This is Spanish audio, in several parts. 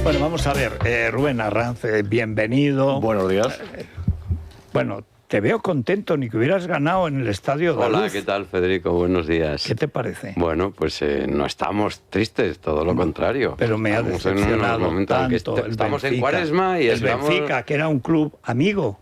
Bueno, vamos a ver, Rubén Arranz, bienvenido. Buenos días. Bueno, te veo contento, ni que hubieras ganado en el Estadio de Hola, Luz. ¿qué tal, Federico? Buenos días. ¿Qué te parece? Bueno, pues no estamos tristes, todo lo contrario. Pero me ha Estamos en unos decepcionado momentos en que tanto estamos Benfica, en Cuaresma y el Benfica, que era un club amigo.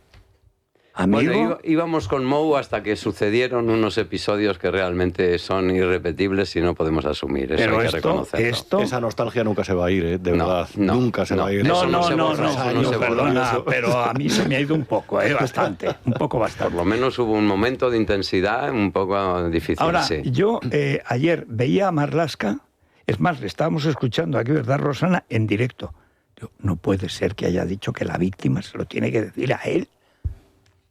Bueno, íbamos con Mou hasta que sucedieron unos episodios que realmente son irrepetibles y no podemos asumir. Eso Pero hay que reconocerlo. Esa nostalgia nunca se va a ir, de No, verdad. no, nunca se no. va a ir. Eso No, se borra, eso no se borra. perdona, pero a mí se me ha ido un poco, bastante, un poco bastante. Por lo menos hubo un momento de intensidad un poco difícil. Ahora, sí. yo ayer veía a Marlaska, es más, le estábamos escuchando aquí, ¿verdad, Rosana? En directo. No puede ser que haya dicho que la víctima se lo tiene que decir a él.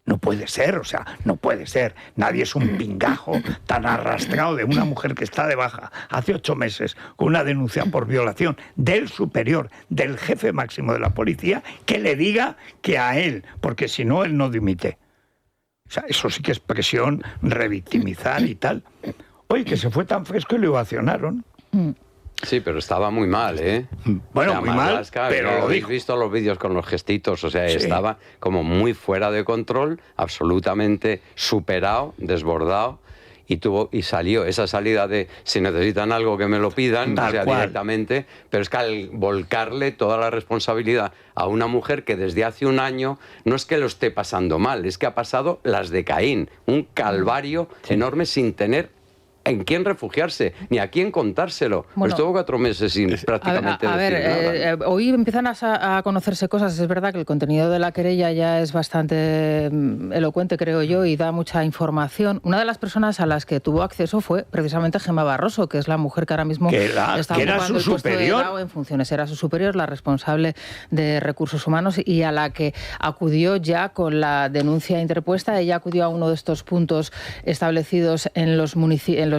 No puede ser, o sea, no puede ser. Nadie es un pingajo tan arrastrado de una mujer que está de baja hace 8 meses con una denuncia por violación del superior, del jefe máximo de la policía, que le diga que a él, porque si no, él no dimite. O sea, eso sí que es presión, revictimizar y tal. Oye, que se fue tan fresco y lo ovacionaron. Sí, pero estaba muy mal, ¿eh? Bueno, o sea, muy mal, Marlaska, pero lo habéis dijo. visto los vídeos con los gestitos, o sea, Sí. estaba como muy fuera de control, absolutamente superado, desbordado, y salió esa salida de si necesitan algo que me lo pidan, Tal o sea, cual. directamente, pero es que al volcarle toda la responsabilidad a una mujer que desde hace un año no es que lo esté pasando mal, es que ha pasado las de Caín, un calvario enorme sin tener en quién refugiarse, ni a quién contárselo. Bueno, pues estuvo 4 meses sin prácticamente decir nada. Hoy empiezan a conocerse cosas. Es verdad que el contenido de la querella ya es bastante elocuente, creo yo, y da mucha información. Una de las personas a las que tuvo acceso fue precisamente Gemma Barroso, que es la mujer que ahora mismo está ocupando el puesto de DAO en funciones. Era su superior, la responsable de recursos humanos, y a la que acudió ya con la denuncia interpuesta. Ella acudió a uno de estos puntos establecidos en los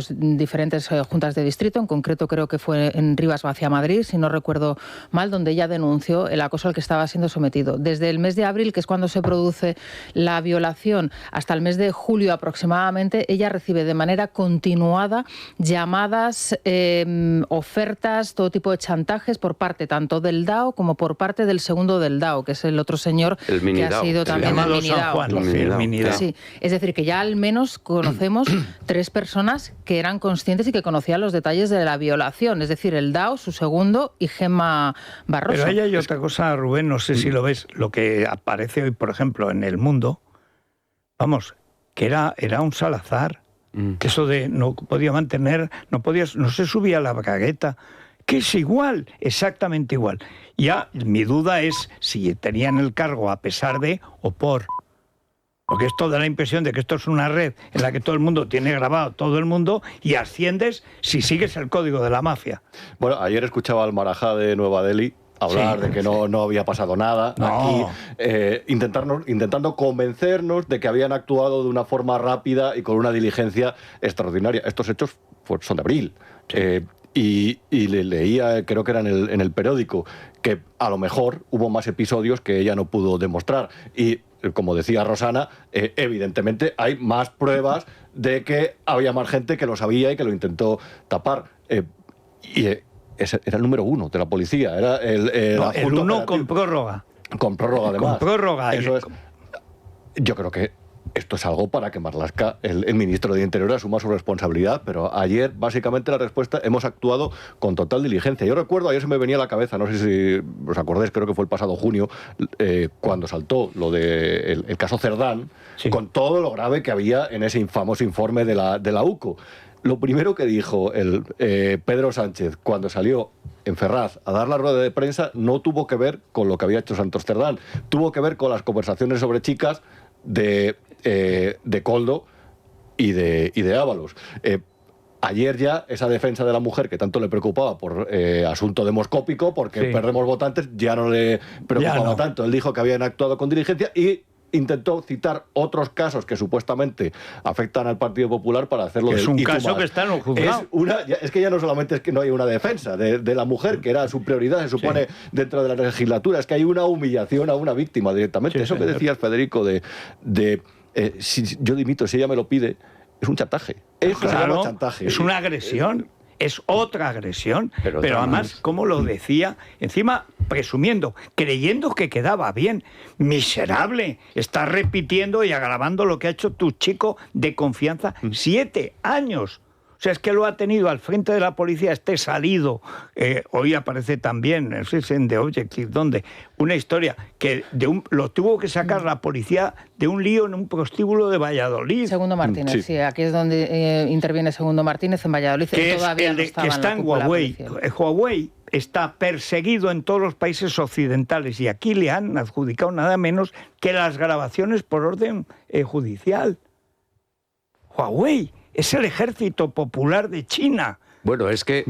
diferentes juntas de distrito, en concreto creo que fue en Rivas Vacia, Madrid, si no recuerdo mal, donde ella denunció el acoso al que estaba siendo sometido. Desde el mes de abril, que es cuando se produce la violación, hasta el mes de julio aproximadamente, ella recibe de manera continuada llamadas, ofertas, todo tipo de chantajes por parte tanto del DAO como por parte del segundo del DAO, que es el otro señor que ha sido también el mini-DAO. Sí, es decir, que ya al menos conocemos 3 personas que eran conscientes y que conocían los detalles de la violación, es decir, el DAO, su segundo, y Gemma Barroso. Pero ahí hay otra cosa, Rubén, no sé si lo ves, lo que aparece hoy, por ejemplo, en El Mundo, vamos, que era un Salazar, que eso de no podía mantener, no se subía a la bragueta, que es igual, exactamente igual. Ya mi duda es si tenían el cargo a pesar de o por... Porque esto da la impresión de que esto es una red en la que todo el mundo tiene grabado todo el mundo y asciendes si sigues el código de la mafia. Bueno, ayer escuchaba al Marajá de Nueva Delhi hablar de que no había pasado nada aquí, intentando convencernos de que habían actuado de una forma rápida y con una diligencia extraordinaria. Estos hechos son de abril. Y le leía, creo que era en el periódico, que a lo mejor hubo más episodios que ella no pudo demostrar. Y, como decía Rosana, evidentemente hay más pruebas de que había más gente que lo sabía y que lo intentó tapar. Ese era el número 1 de la policía. Era el 1 con prórroga. Con prórroga, además. Con prórroga. Eso es. Yo creo que esto es algo para que Marlaska, el ministro de Interior, asuma su responsabilidad, pero ayer, básicamente, la respuesta, hemos actuado con total diligencia. Yo recuerdo, ayer se me venía a la cabeza, no sé si os acordáis, creo que fue el pasado junio, cuando saltó lo del el caso Cerdán, con todo lo grave que había en ese famoso informe de la UCO. Lo primero que dijo Pedro Sánchez cuando salió en Ferraz a dar la rueda de prensa no tuvo que ver con lo que había hecho Santos Cerdán, tuvo que ver con las conversaciones sobre chicas de Koldo y de Ábalos. Ayer ya esa defensa de la mujer que tanto le preocupaba por asunto demoscópico, porque perdemos votantes, ya no le preocupaba tanto. Él dijo que habían actuado con diligencia y intentó citar otros casos que supuestamente afectan al Partido Popular para hacerlo que de es un caso que está en el juzgado. Es que ya no solamente es que no hay una defensa de la mujer, que era su prioridad, se supone, dentro de la legislatura, es que hay una humillación a una víctima directamente. Eso que decías, Federico, si yo dimito, si ella me lo pide, es un chantaje. Eso se llama chantaje. Es una agresión. es otra agresión, pero otra además, como lo decía, encima presumiendo, creyendo que quedaba bien. Miserable, está repitiendo y agravando lo que ha hecho tu chico de confianza 7 años. O sea, es que lo ha tenido al frente de la policía, salido. Hoy aparece también, no sé si en The Objective, donde una historia que lo tuvo que sacar la policía de un lío en un prostíbulo de Valladolid. Segundo Martínez, sí, aquí es donde interviene Segundo Martínez en Valladolid. Que todavía que está en Huawei. Huawei está perseguido en todos los países occidentales y aquí le han adjudicado nada menos que las grabaciones por orden judicial. Huawei es el Ejército Popular de China. Bueno, es que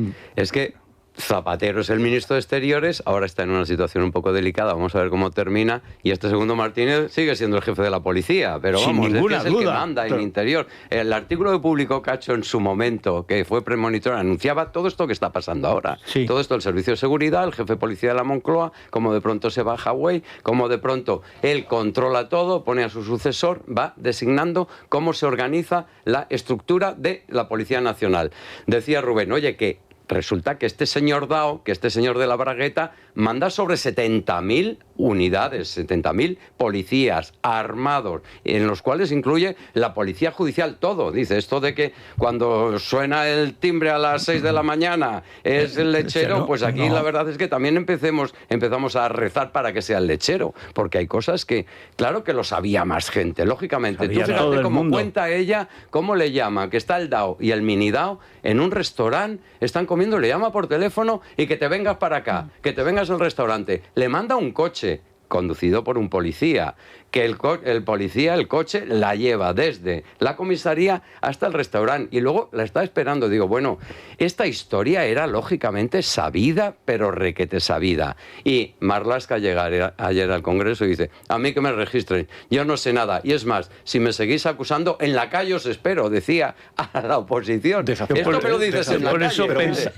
Zapatero es el ministro de Exteriores, ahora está en una situación un poco delicada, vamos a ver cómo termina, y este Segundo Martínez sigue siendo el jefe de la policía, pero sin vamos, ninguna es el duda, que manda en el interior. El artículo que publicó Cacho en su momento, que fue premonitor, anunciaba todo esto que está pasando ahora. Sí. Todo esto, el servicio de seguridad, el jefe de policía de la Moncloa, como de pronto se va a Huawei, como de pronto él controla todo, pone a su sucesor, va designando cómo se organiza la estructura de la Policía Nacional. Decía Rubén, oye, que resulta que este señor Dao, que este señor de la Bragueta, manda sobre 70.000 unidades, 70.000 policías armados, en los cuales incluye la policía judicial, todo. Dice, esto de que cuando suena el timbre a las 6 de la mañana es el lechero, pues aquí la verdad es que también empezamos a rezar para que sea el lechero, porque hay cosas que, claro que lo sabía más gente, lógicamente. Tú fíjate cómo cuenta ella, cómo le llama, que está el Dao y el mini Dao en un restaurante, están comiendo, le llama por teléfono y que te vengas para acá, que te vengas al restaurante. Le manda un coche conducido por un policía, que el coche la lleva desde la comisaría hasta el restaurante y luego la está esperando. Digo, bueno, esta historia era lógicamente sabida, pero requete sabida. Y Marlaska llega ayer al Congreso y dice, a mí que me registren, yo no sé nada. Y es más, si me seguís acusando, en la calle os espero, decía a la oposición. Esto me lo dices en la calle.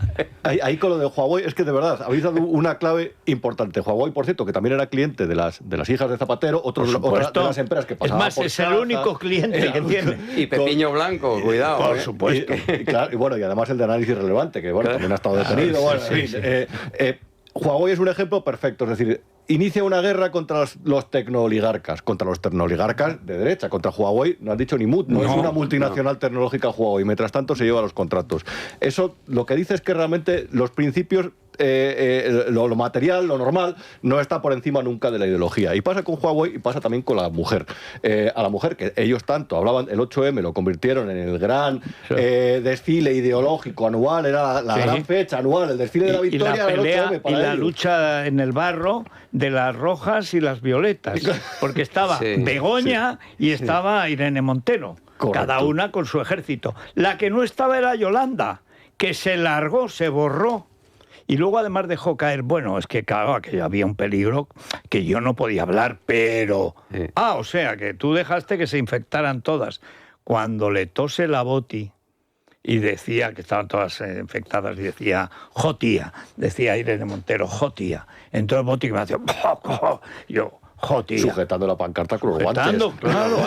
Ahí con lo de Huawei, es que de verdad, habéis dado una clave importante. Huawei, por cierto, que también era cliente de las hijas de Zapatero, otras de las empresas que pasaban. Es más, es el único cliente que tiene. Y Pepiño Blanco, cuidado. Por supuesto. Y además el de análisis relevante, que bueno, también ha estado detenido. Huawei es un ejemplo perfecto, es decir, inicia una guerra contra los tecnooligarcas, de derecha, contra Huawei, no han dicho ni mut, no es una multinacional tecnológica Huawei, mientras tanto se lleva los contratos. Eso lo que dice es que realmente los principios, lo material, lo normal, no está por encima nunca de la ideología. Y pasa con Huawei y pasa también con la mujer. A la mujer, que ellos tanto hablaban, el 8M lo convirtieron en el gran desfile ideológico anual, era la gran fecha anual, el desfile de la victoria, y la pelea, el 8M para y la ellos. lucha en el barro de las rojas y las violetas, porque estaba Begoña y estaba Irene Montero, cada una con su ejército. La que no estaba era Yolanda, que se largó, se borró. Y luego además dejó caer, bueno, es que claro, que había un peligro que yo no podía hablar, pero... o sea, que tú dejaste que se infectaran todas. Cuando le tose la Boti y decía que estaban todas infectadas y decía, jotía, decía Irene Montero, jotía. Entonces Boti me hacía, yo... Jotía. Sujetando la pancarta con los guantes. Claro.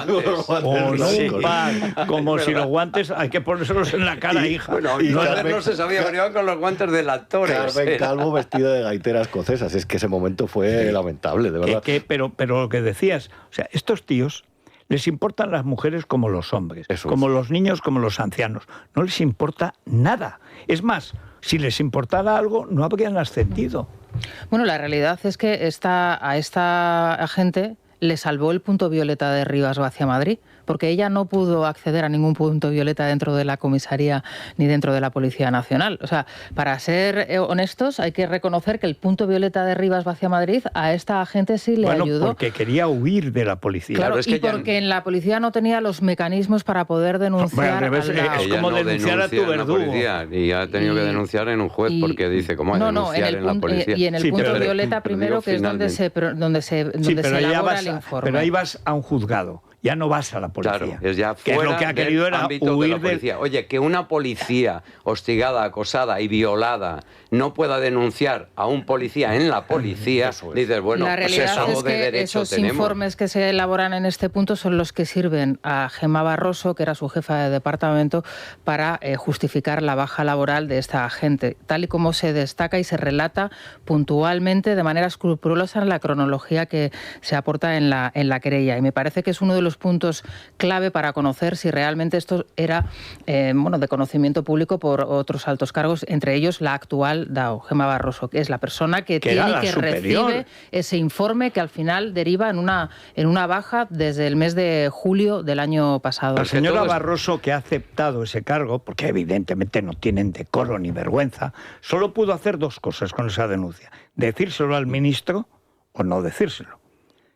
Con un par. Como si los guantes hay que ponérselos en la cara, hija. Bueno, y no se sabía, pero iban con los guantes del actor. Carmen Calvo vestida de gaitera escocesa. Es que ese momento fue lamentable, de verdad. Pero lo que decías, o sea, estos tíos les importan las mujeres como los hombres, como los niños, como los ancianos. No les importa nada. Es más, si les importara algo, no habrían ascendido. Bueno, la realidad es que a esta gente le salvó el punto violeta de Rivas Vacia Madrid, porque ella no pudo acceder a ningún punto violeta dentro de la comisaría ni dentro de la Policía Nacional. O sea, para ser honestos, hay que reconocer que el punto violeta de Rivas Vacia Madrid a esta gente sí le ayudó. Porque quería huir de la policía. Claro, y porque en la policía no tenía los mecanismos para poder denunciar. Es como denunciar a tu verdugo. Y ha tenido que denunciar en un juez porque dice, ¿cómo denunciar en la policía? Y en el punto violeta primero, que es donde se elabora el informe. Pero ahí vas a un juzgado ya no vas a la policía. Claro, es ya que fuera es lo que ha querido del era ámbito huir de la policía. Oye, que una policía hostigada, acosada y violada no pueda denunciar a un policía en la policía, dices, bueno, la pues realidad algo es de que derecho esos tenemos. informes que se elaboran en este punto son los que sirven a Gemma Barroso, que era su jefa de departamento, para justificar la baja laboral de esta agente, tal y como se destaca y se relata puntualmente, de manera escrupulosa, en la cronología que se aporta en la querella. Y me parece que es uno de los puntos clave para conocer si realmente esto era de conocimiento público por otros altos cargos, entre ellos la actual DAO, Gemma Barroso, que es la persona que recibe ese informe que al final deriva en una baja desde el mes de julio del año pasado. La señora Barroso, que ha aceptado ese cargo, porque evidentemente no tienen decoro ni vergüenza, solo pudo hacer dos cosas con esa denuncia: decírselo al ministro o no decírselo.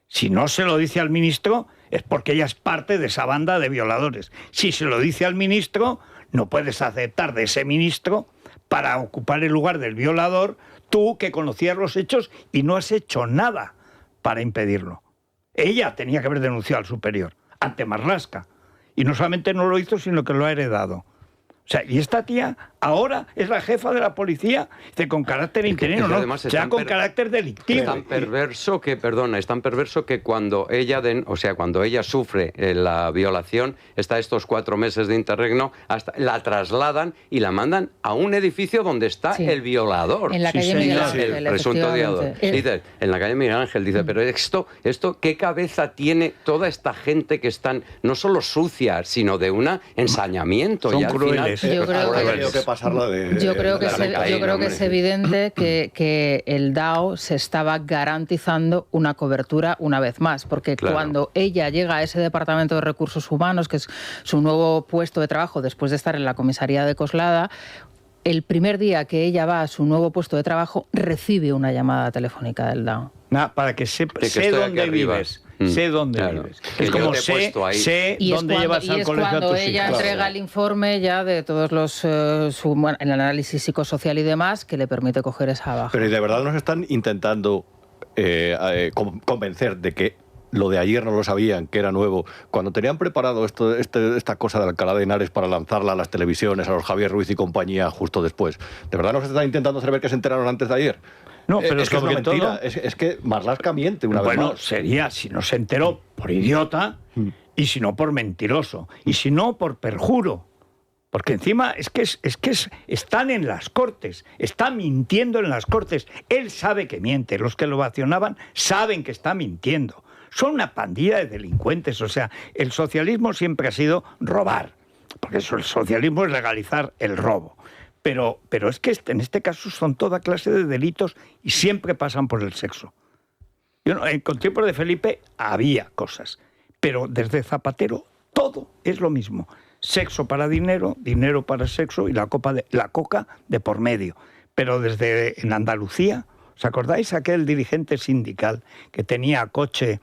Si no se lo dice al ministro, es porque ella es parte de esa banda de violadores. Si se lo dice al ministro, no puedes aceptar de ese ministro para ocupar el lugar del violador, tú que conocías los hechos y no has hecho nada para impedirlo. Ella tenía que haber denunciado al superior, ante Marlaska. Y no solamente no lo hizo, sino que lo ha heredado. O sea, y esta tía ahora es la jefa de la policía, con carácter interino, ¿no? Ya con carácter delictivo. Es tan perverso que cuando ella cuando ella sufre la violación, está estos 4 meses de interregno, la trasladan y la mandan a un edificio donde está el violador. En la calle Miguel Ángel, el presunto violador. Dice, en la calle Miguel Ángel, dice, pero esto, ¿qué cabeza tiene toda esta gente que están no solo sucia, sino de un ensañamiento? Son y al crueles. Final, Yo creo que es evidente que el DAO se estaba garantizando una cobertura una vez más, porque cuando ella llega a ese Departamento de Recursos Humanos, que es su nuevo puesto de trabajo después de estar en la comisaría de Coslada, el primer día que ella va a su nuevo puesto de trabajo, recibe una llamada telefónica del DAO. Para que sé dónde vives. Sé dónde vives. Es como sé dónde llevas al colegio a tus hijos. Cuando ella entrega el informe ya de todos los el análisis psicosocial y demás, que le permite coger esa baja. Pero ¿y de verdad nos están intentando convencer de que lo de ayer no lo sabían, que era nuevo, cuando tenían preparado esta cosa de Alcalá de Henares para lanzarla a las televisiones, a los Javier Ruiz y compañía justo después? ¿De verdad nos están intentando hacer ver que se enteraron antes de ayer? No, pero es que es una mentira. Es que Marlaska miente una vez más. Bueno, sería si no se enteró por idiota y si no por mentiroso y si no por perjuro. Porque encima están en las Cortes, está mintiendo en las Cortes. Él sabe que miente, los que lo vacionaban saben que está mintiendo. Son una pandilla de delincuentes. O sea, el socialismo siempre ha sido robar, porque el socialismo es legalizar el robo. Pero es que en este caso son toda clase de delitos y siempre pasan por el sexo. Con tiempos de Felipe había cosas, pero desde Zapatero todo es lo mismo. Sexo para dinero, dinero para sexo y la coca de por medio. Pero en Andalucía, ¿os acordáis aquel dirigente sindical que tenía coche,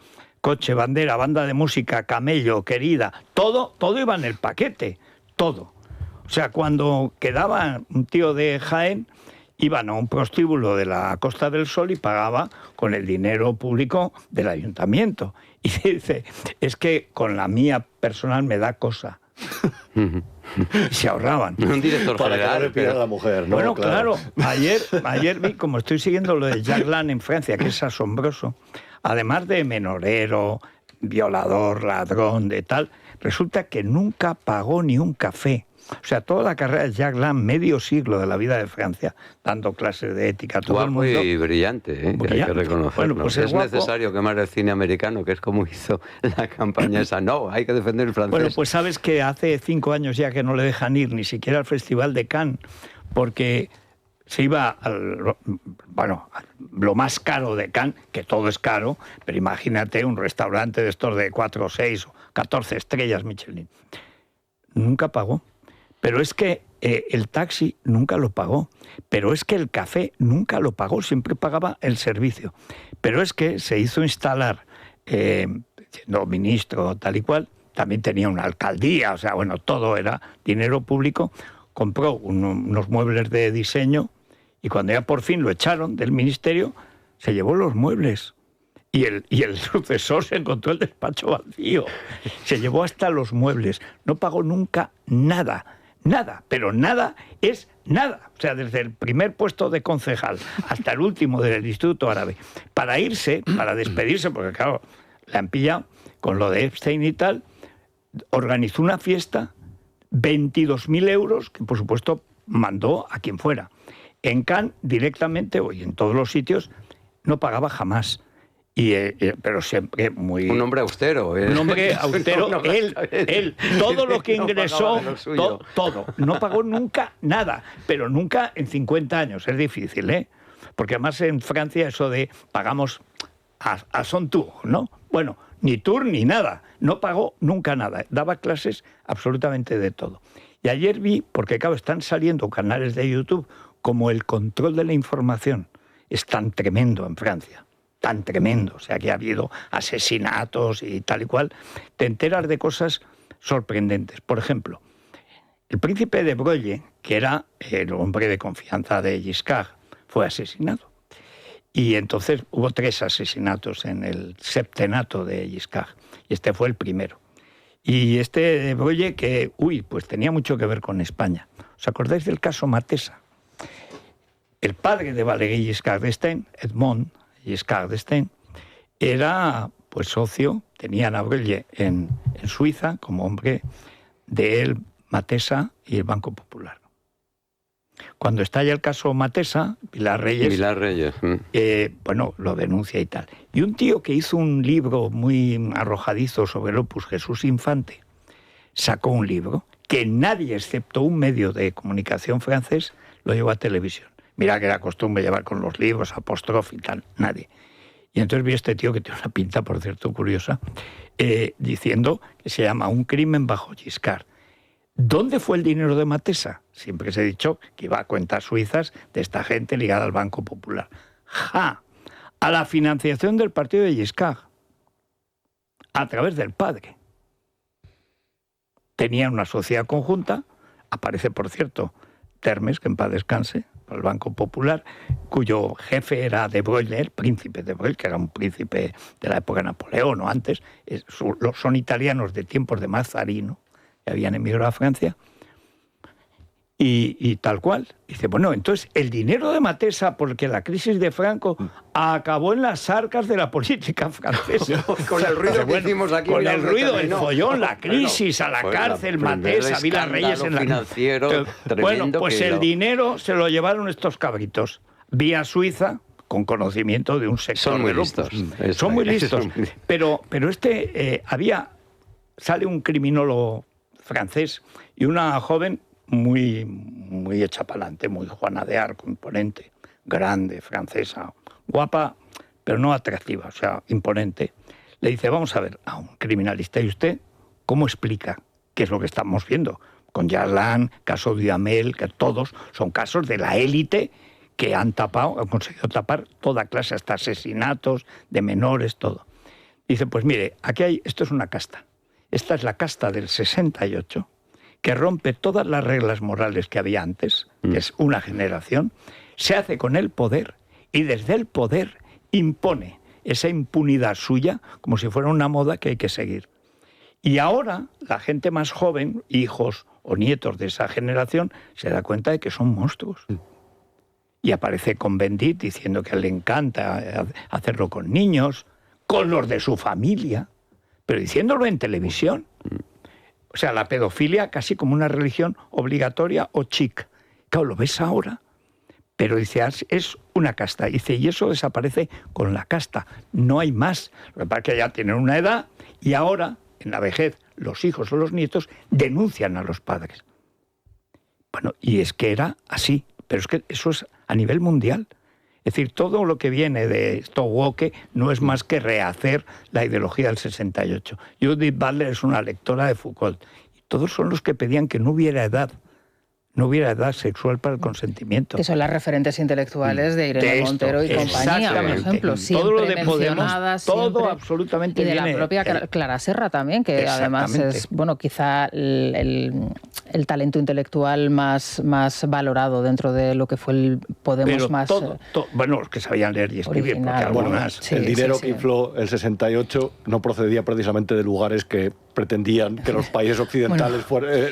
bandera, banda de música, camello, querida? Todo iba en el paquete, todo. O sea, cuando quedaba un tío de Jaén, iban a un prostíbulo de la Costa del Sol y pagaba con el dinero público del ayuntamiento. Y dice, es que con la mía personal me da cosa. Y se ahorraban. Un director para general, que no le pida a la mujer, ¿no? Bueno, claro. Ayer vi, como estoy siguiendo lo de Jack Lang en Francia, que es asombroso, además de menorero, violador, ladrón, de tal, resulta que nunca pagó ni un café. O sea, toda la carrera de Jack Lang, medio siglo de la vida de Francia, dando clases de ética a todo el mundo. Y brillante, brillante. Hay que reconocerlo. Bueno, pues es necesario quemar el cine americano, que es como hizo la campaña esa. No, hay que defender el francés. Bueno, pues sabes que hace 5 años ya que no le dejan ir ni siquiera al Festival de Cannes, porque se iba lo más caro de Cannes, que todo es caro, pero imagínate un restaurante de estos de 4, 6 o 14 estrellas Michelin. Nunca pagó. Pero es que el taxi nunca lo pagó. Pero es que el café nunca lo pagó, siempre pagaba el servicio. Pero es que se hizo instalar, siendo ministro tal y cual, también tenía una alcaldía, o sea, bueno, todo era dinero público, compró unos muebles de diseño y cuando ya por fin lo echaron del ministerio, se llevó los muebles. Y el sucesor se encontró el despacho vacío. Se llevó hasta los muebles. No pagó nunca nada. Nada. Pero nada es nada. O sea, desde el primer puesto de concejal hasta el último del Instituto Árabe. Para irse, para despedirse, porque claro, la han pillado con lo de Epstein y tal, organizó una fiesta, 22.000 euros, que por supuesto mandó a quien fuera. En Cannes, directamente, y en todos los sitios, no pagaba jamás. Pero siempre muy... Un hombre austero. Un hombre austero. No, él, todo lo que ingresó, todo. No pagó nunca nada, pero nunca en 50 años. Es difícil, ¿eh? Porque además en Francia eso de pagamos a son tour, ¿no? Bueno, ni tour ni nada. No pagó nunca nada. Daba clases absolutamente de todo. Y ayer vi, porque claro, están saliendo canales de YouTube, como el control de la información es tan tremendo en Francia. Tan tremendo, o sea que ha habido asesinatos y tal y cual, te enteras de cosas sorprendentes. Por ejemplo, el príncipe de Broglie, que era el hombre de confianza de Giscard, fue asesinado. Y entonces hubo 3 asesinatos en el septenato de Giscard, y este fue el primero. Y este de Broglie que, pues tenía mucho que ver con España. ¿Os acordáis del caso Matesa? El padre de Valéry Giscard d'Estaing, Edmond Giscard d'Estaing, era pues socio, tenían a Broglie en Suiza como hombre de él, Matesa y el Banco Popular. Cuando estalla el caso Matesa, Pilar Reyes lo denuncia y tal. Y un tío que hizo un libro muy arrojadizo sobre el Opus Jesús Infante, sacó un libro que nadie, excepto un medio de comunicación francés, lo llevó a televisión. Mira que era costumbre llevar con los libros, apóstrofe y tal, nadie. Y entonces vi a este tío, que tiene una pinta, por cierto, curiosa, diciendo que se llama Un crimen bajo Giscard. ¿Dónde fue el dinero de Matesa? Siempre se ha dicho que iba a cuentas suizas de esta gente ligada al Banco Popular. ¡Ja! A la financiación del partido de Giscard, a través del padre. Tenían una sociedad conjunta, aparece, por cierto, Termes, que en paz descanse, el Banco Popular, cuyo jefe era de Broglie, el príncipe de Broglie, que era un príncipe de la época de Napoleón o antes, son italianos de tiempos de Mazzarino, que habían emigrado a Francia, y tal cual. Dice, bueno, entonces el dinero de Matesa, porque la crisis de Franco acabó en las arcas de la política francesa. Con el ruido que hicimos aquí. Con el ruido, el follón, la crisis, a la cárcel, Matesa, Vilar Reyes en la... financiero bueno, pues el dinero se lo llevaron estos cabritos, vía Suiza, con conocimiento de un sector. Son muy listos. Son muy listos. Pero sale un criminólogo francés y una joven muy, muy hecha para adelante, muy Juana de Arco, imponente, grande, francesa, guapa, pero no atractiva, o sea, imponente. Le dice, vamos a ver, a un criminalista, ¿y usted cómo explica qué es lo que estamos viendo? Con Jarlan, caso de Duhamel, que todos son casos de la élite que han conseguido tapar toda clase, hasta asesinatos de menores, todo. Dice, pues mire, esto es una casta. Esta es la casta del 68, que rompe todas las reglas morales que había antes, que es una generación, se hace con el poder y desde el poder impone esa impunidad suya como si fuera una moda que hay que seguir. Y ahora la gente más joven, hijos o nietos de esa generación, se da cuenta de que son monstruos. Y aparece Cohn-Bendit diciendo que le encanta hacerlo con niños, con los de su familia, pero diciéndolo en televisión. O sea, la pedofilia casi como una religión obligatoria o chic. Claro, lo ves ahora, pero dice, es una casta. Dice, y eso desaparece con la casta. No hay más. Lo que pasa es que ya tienen una edad y ahora, en la vejez, los hijos o los nietos denuncian a los padres. Bueno, y es que era así. Pero es que eso es a nivel mundial. Es decir, todo lo que viene de Stowowke no es más que rehacer la ideología del 68. Judith Butler es una lectora de Foucault. Y todos son los que pedían que no hubiera edad sexual para el consentimiento. Que son las referentes intelectuales de Irene Montero y compañía, por ejemplo. Todo lo de Podemos, todo absolutamente y de viene, la propia Clara Serra también, que además es, bueno, quizá el talento intelectual más valorado dentro de lo que fue el Podemos. Pero más... bueno, los que sabían leer y escribir, original. porque algunas... Sí, el dinero sí, que sí. infló el 68 no procedía precisamente de lugares que pretendían que los países occidentales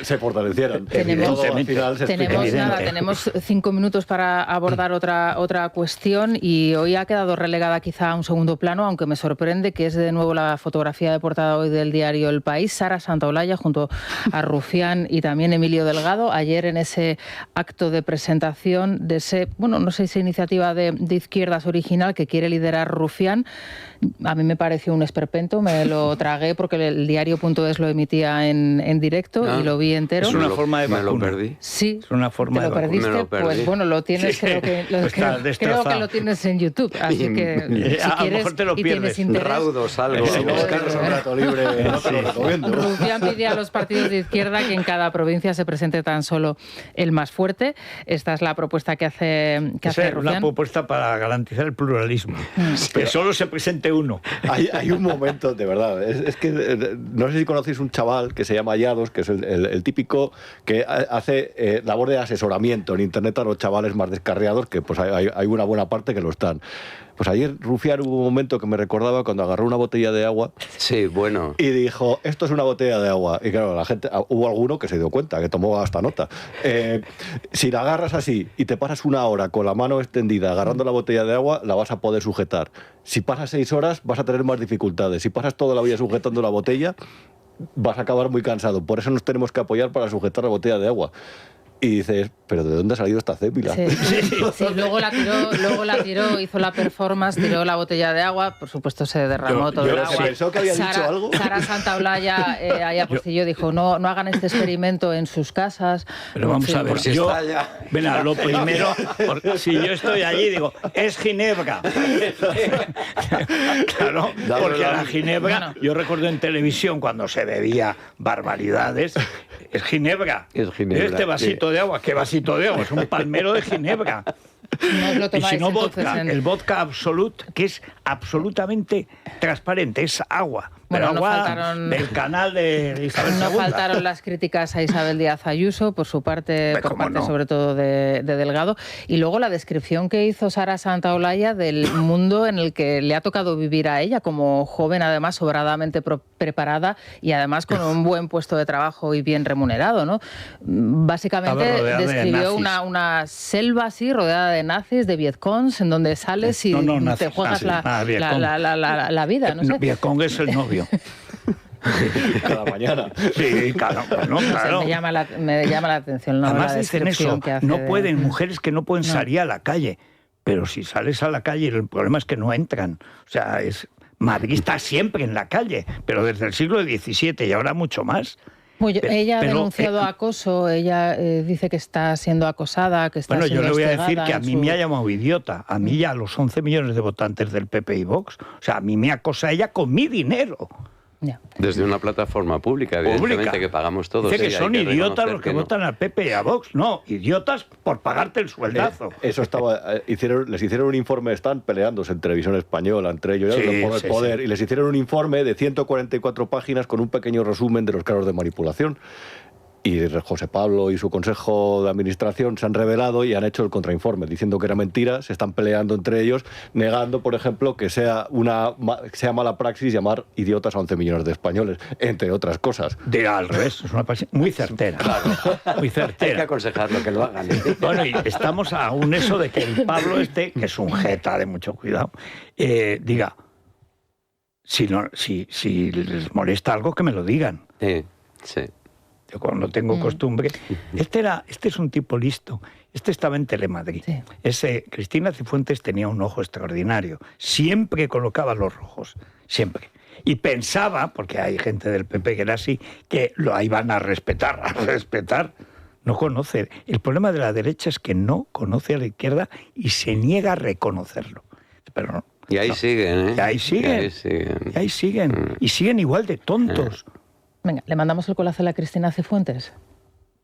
se fortalecieran. Tenemos- Todo al final se explica. Tenemos 5 minutos para abordar otra cuestión, y hoy ha quedado relegada quizá a un segundo plano, aunque me sorprende que es de nuevo la fotografía de portada hoy del diario El País, Sara Santaolalla junto a Rufián y también Emilio Delgado, ayer en ese acto de presentación de ese, bueno, no sé si iniciativa de izquierdas original que quiere liderar Rufián. A mí me pareció un esperpento, me lo tragué porque el diario.es lo emitía en directo y lo vi entero. Es una forma de Me lo vacuna. perdí. Sí, Es una forma ¿te lo de vacuna. perdiste? Me lo perdí. Pues bueno, lo tienes, Sí. creo que Está destrozado. lo tienes en YouTube, así que si A lo quieres mejor te lo y tienes pierdes. interés. Raudos, algo. Si luego tienes un rato libre, no te lo recomiendo. Rufián pide a los partidos de izquierda que en cada provincia se presente tan solo el más fuerte. Esta es la propuesta que hace Esa es una Rufián. propuesta para garantizar el pluralismo. Que solo se presente uno. Hay un momento, de verdad, es que no sé si conocéis un chaval que se llama Yados, que es el típico que hace labor de asesoramiento en internet a los chavales más descarriados, que pues hay una buena parte que lo están. Pues ayer Rufián hubo un momento que me recordaba cuando agarró una botella de agua Sí, bueno. y dijo, esto es una botella de agua. Y claro, la gente, hubo alguno que se dio cuenta, que tomó hasta nota. Si la agarras así y te pasas una hora con la mano extendida agarrando la botella de agua, la vas a poder sujetar. Si pasas 6 horas, vas a tener más dificultades. Si pasas toda la vida sujetando la botella, vas a acabar muy cansado. Por eso nos tenemos que apoyar para sujetar la botella de agua. Y dices, ¿pero de dónde ha salido esta cépila? Sí, sí, luego la tiró, hizo la performance, tiró la botella de agua, por supuesto se derramó todo el se agua. pensó que había dicho algo. Sara Santaolalla allá postillo dijo, no hagan este experimento en sus casas. Pero vamos a ver, por si yo, está ya. Venga, lo primero, si yo estoy allí, digo, es Ginebra. Claro, porque a la Ginebra, yo recuerdo en televisión cuando se bebía barbaridades, es Ginebra. Es Ginebra, Este vasito de agua, ¿qué vasito de agua? Es un palmero de Ginebra. No os lo Y tomáis, si no entonces, vodka, en- el vodka Absolut, que es absolutamente transparente, es agua. Bueno, Pero no agua faltaron- del canal de Isabel No II. faltaron las críticas a Isabel Díaz Ayuso, por su parte, Pero por cómo parte no. sobre todo de Delgado. Y luego la descripción que hizo Sara Santaolalla del mundo en el que le ha tocado vivir a ella, como joven, además, sobradamente preparada y además con un buen puesto de trabajo y bien remunerado, ¿no? Básicamente Estaba rodeada de describió nazis. una selva así, rodeada de nazis, de vietcongs, en donde sales y No, te nazis, juegas nazis, Vietcong. la vida, no sé. Vietcong es el novio. Cada mañana. Sí, claro, no, No sé, claro. me llama la atención, ¿no? Además la dicen descripción eso, que hace no de- pueden, mujeres que no pueden No. salir a la calle, pero si sales a la calle el problema es que no entran. O sea, Madrid está siempre en la calle, pero desde el siglo XVII y ahora mucho más. Pues ella ha Pero, denunciado acoso, ella dice que está siendo acosada, que está Bueno, yo siendo le voy a decir hostigada que a en mí su- me ha llamado idiota, a mí y a los 11 millones de votantes del PP y Vox. O sea, a mí me acosa ella con mi dinero. Ya. Desde una plataforma pública, evidentemente, Pública. que pagamos todos. Dice que sí, hay son idiotas reconocer los que no. votan al PP y a Vox. No, idiotas por pagarte el sueldazo. Eso estaba. Les hicieron un informe, están peleándose en televisión española entre ellos, Sí, por el sí, poder, sí. y les hicieron un informe de 144 páginas con un pequeño resumen de los casos de manipulación. Y José Pablo y su consejo de administración se han revelado y han hecho el contrainforme, diciendo que era mentira, se están peleando entre ellos, negando, por ejemplo, que sea mala praxis llamar idiotas a 11 millones de españoles, entre otras cosas. Al revés, es una pasión muy certera. Muy Hay que certera. aconsejarlo, que lo hagan. Bueno, y estamos aún eso de que el Pablo que es un jeta de mucho cuidado, diga, si les molesta algo, que me lo digan. Sí, sí. Yo cuando tengo costumbre... Este es un tipo listo. Este estaba en Telemadrid. Sí. Cristina Cifuentes tenía un ojo extraordinario. Siempre colocaba los rojos. Siempre. Y pensaba, porque hay gente del PP que era así, que lo iban a respetar. No conoce. El problema de la derecha es que no conoce a la izquierda y se niega a reconocerlo. Pero no. Y ahí no. siguen, ¿eh? Y ahí siguen. Y ahí siguen. Y ahí siguen. Y siguen igual de tontos. Venga, ¿le mandamos el colacel a Cristina Cifuentes?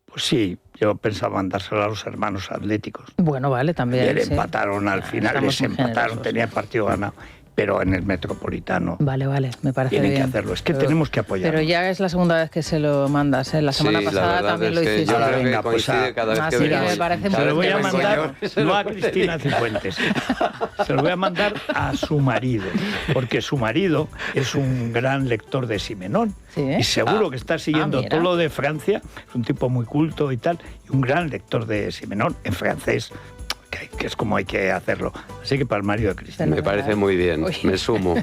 Pues sí, yo pensaba mandárselo a los hermanos atléticos. Bueno, vale, también. Y le sí. empataron al final, Estamos les muy empataron, generosos. tenía el partido ganado. pero en el Metropolitano Vale, me parece tienen bien. que hacerlo. Es que tenemos que apoyarlo. Pero ya es la segunda vez que se lo mandas, ¿eh? La semana pasada también lo hiciste. Yo creo Venga, que pues coincide cada vez que sí, vengo. me parece Se lo voy a Cada vez que mandar, vengo yo, no a Cristina Cifuentes, se lo voy a mandar a su marido, porque su marido es un gran lector de Simenón. ¿Sí? Y seguro que está siguiendo mira. todo lo de Francia, es un tipo muy culto y tal, y un gran lector de Simenón en francés, que es como hay que hacerlo. Así que para el marido de Cristina. Me parece muy bien, Uy. me sumo.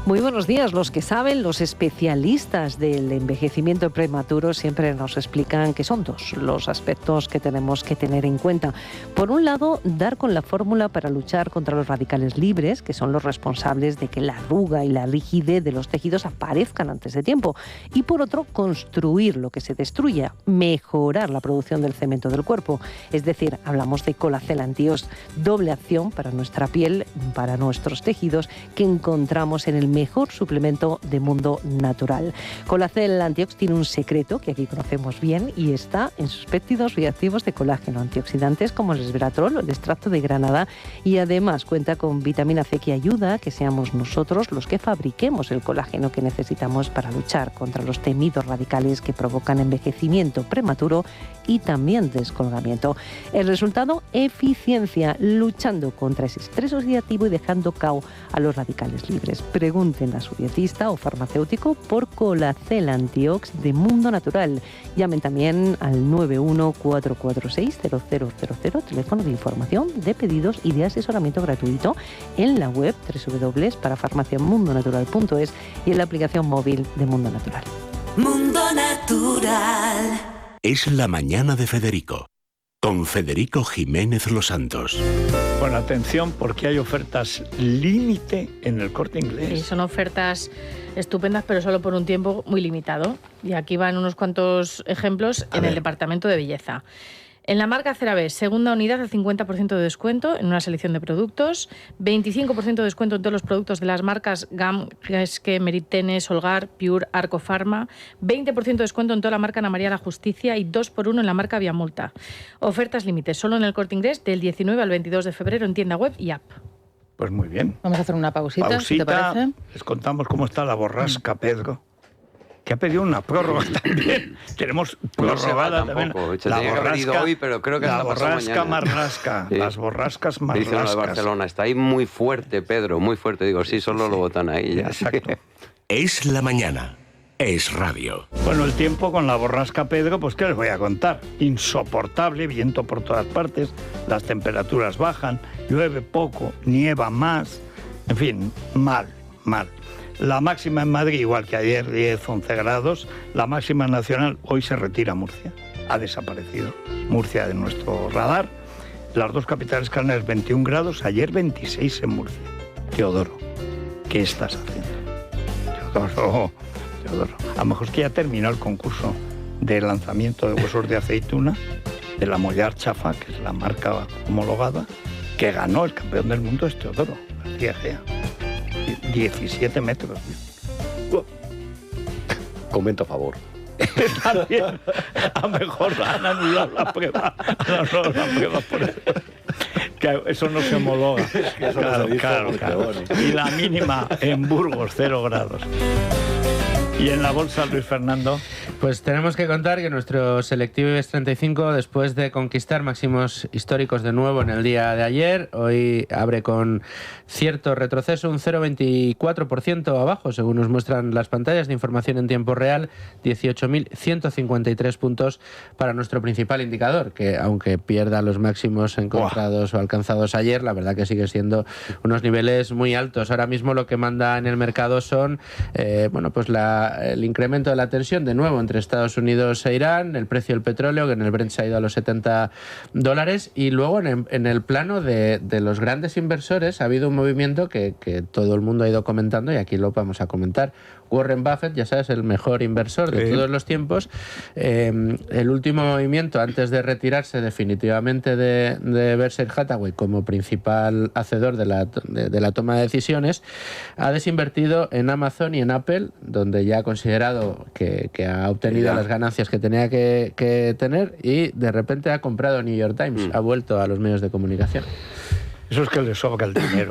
Muy buenos días. Los que saben, los especialistas del envejecimiento prematuro siempre nos explican que son dos los aspectos que tenemos que tener en cuenta. Por un lado, dar con la fórmula para luchar contra los radicales libres, que son los responsables de que la arruga y la rigidez de los tejidos aparezcan antes de tiempo. Y por otro, construir lo que se destruya, mejorar la producción del cemento del cuerpo. Es decir, hablamos de Colacel Antiox, doble acción para nuestra piel, para nuestros tejidos, que encontramos en el mejor suplemento de Mundo Natural. Colacel Antiox tiene un secreto que aquí conocemos bien y está en sus péptidos bioactivos de colágeno, antioxidantes como el resveratrol o el extracto de granada, y además cuenta con vitamina C que ayuda a que seamos nosotros los que fabriquemos el colágeno que necesitamos para luchar contra los temidos radicales que provocan envejecimiento prematuro y también descolgamiento. El resultado, eficiencia, luchando contra ese estrés oxidativo y dejando cao a los radicales libres. Pregunten a su dietista o farmacéutico por Colacel Antiox de Mundo Natural. Llamen también al 914460000, teléfono de información, de pedidos y de asesoramiento gratuito en la web www.parafarmaciamundonatural.es y en la aplicación móvil de Mundo Natural. Mundo Natural. Es la mañana de Federico, con Federico Jiménez Los Santos. Bueno, atención, porque hay ofertas límite en el Corte Y Inglés. son ofertas estupendas, pero solo por un tiempo muy limitado. Y aquí van unos cuantos ejemplos en el departamento de belleza. En la marca CeraVe, segunda unidad al 50% de descuento en una selección de productos, 25% de descuento en todos los productos de las marcas GAM, Geske, Meritene, Solgar, Pure, Arco Pharma, 20% de descuento en toda la marca Ana María La Justicia y 2x1 en la marca Viamulta. Ofertas límites solo en el Corte Inglés del 19 al 22 de febrero en tienda web y app. Pues muy bien. Vamos a hacer una pausita, si te parece. Les contamos cómo está la borrasca Pedro, que ha pedido una prórroga también. Tenemos No se va prorrogada también. tampoco. Se tenía que haber ido hoy, pero creo que la hasta pasado borrasca mañana. marrasca, Sí. las borrascas Dice uno de marrascas. Barcelona, está ahí muy fuerte, Pedro, muy fuerte. Digo, sí, solo lo botan ahí. Ya. Exacto. Es la mañana. Es radio. Bueno, el tiempo con la borrasca Pedro, pues ¿qué les voy a contar? Insoportable, viento por todas partes, las temperaturas bajan, llueve poco, nieva más, en fin, mal. La máxima en Madrid, igual que ayer, 10-11 grados. La máxima nacional, hoy se retira Murcia. Ha desaparecido Murcia de nuestro radar. Las dos capitales canarias, 21 grados. Ayer 26 en Murcia. Teodoro, ¿qué estás haciendo? Teodoro. A lo mejor es que ya terminó el concurso de lanzamiento de huesos de aceituna de la Mollar Chafa, que es la marca homologada, que ganó el campeón del mundo, es Teodoro García Gea. 17 metros. Comento a favor. También, a lo mejor han anulado la prueba. Por eso. Que eso no se homologa. Eso no se dice porque, bueno. Y la mínima en Burgos, 0 grados. Y en la bolsa, Luis Fernando. Pues tenemos que contar que nuestro selectivo IBEX 35, después de conquistar máximos históricos de nuevo en el día de ayer, hoy abre con cierto retroceso, un 0,24% abajo, según nos muestran las pantallas de información en tiempo real, 18.153 puntos para nuestro principal indicador, que aunque pierda los máximos encontrados o alcanzados ayer, la verdad que sigue siendo unos niveles muy altos. Ahora mismo lo que manda en el mercado son, pues el incremento de la tensión de nuevo entre Estados Unidos e Irán, el precio del petróleo, que en el Brent se ha ido a los $70, y luego en el plano de los grandes inversores ha habido un movimiento que todo el mundo ha ido comentando y aquí lo vamos a comentar. Warren Buffett, ya sabes, el mejor inversor de todos los tiempos. El último movimiento, antes de retirarse definitivamente de Berkshire Hathaway como principal hacedor de la toma de decisiones, ha desinvertido en Amazon y en Apple, donde ya ha considerado que ha obtenido las ganancias que tenía que tener, y de repente ha comprado New York Times, ha vuelto a los medios de comunicación. Eso es que le sobra el dinero.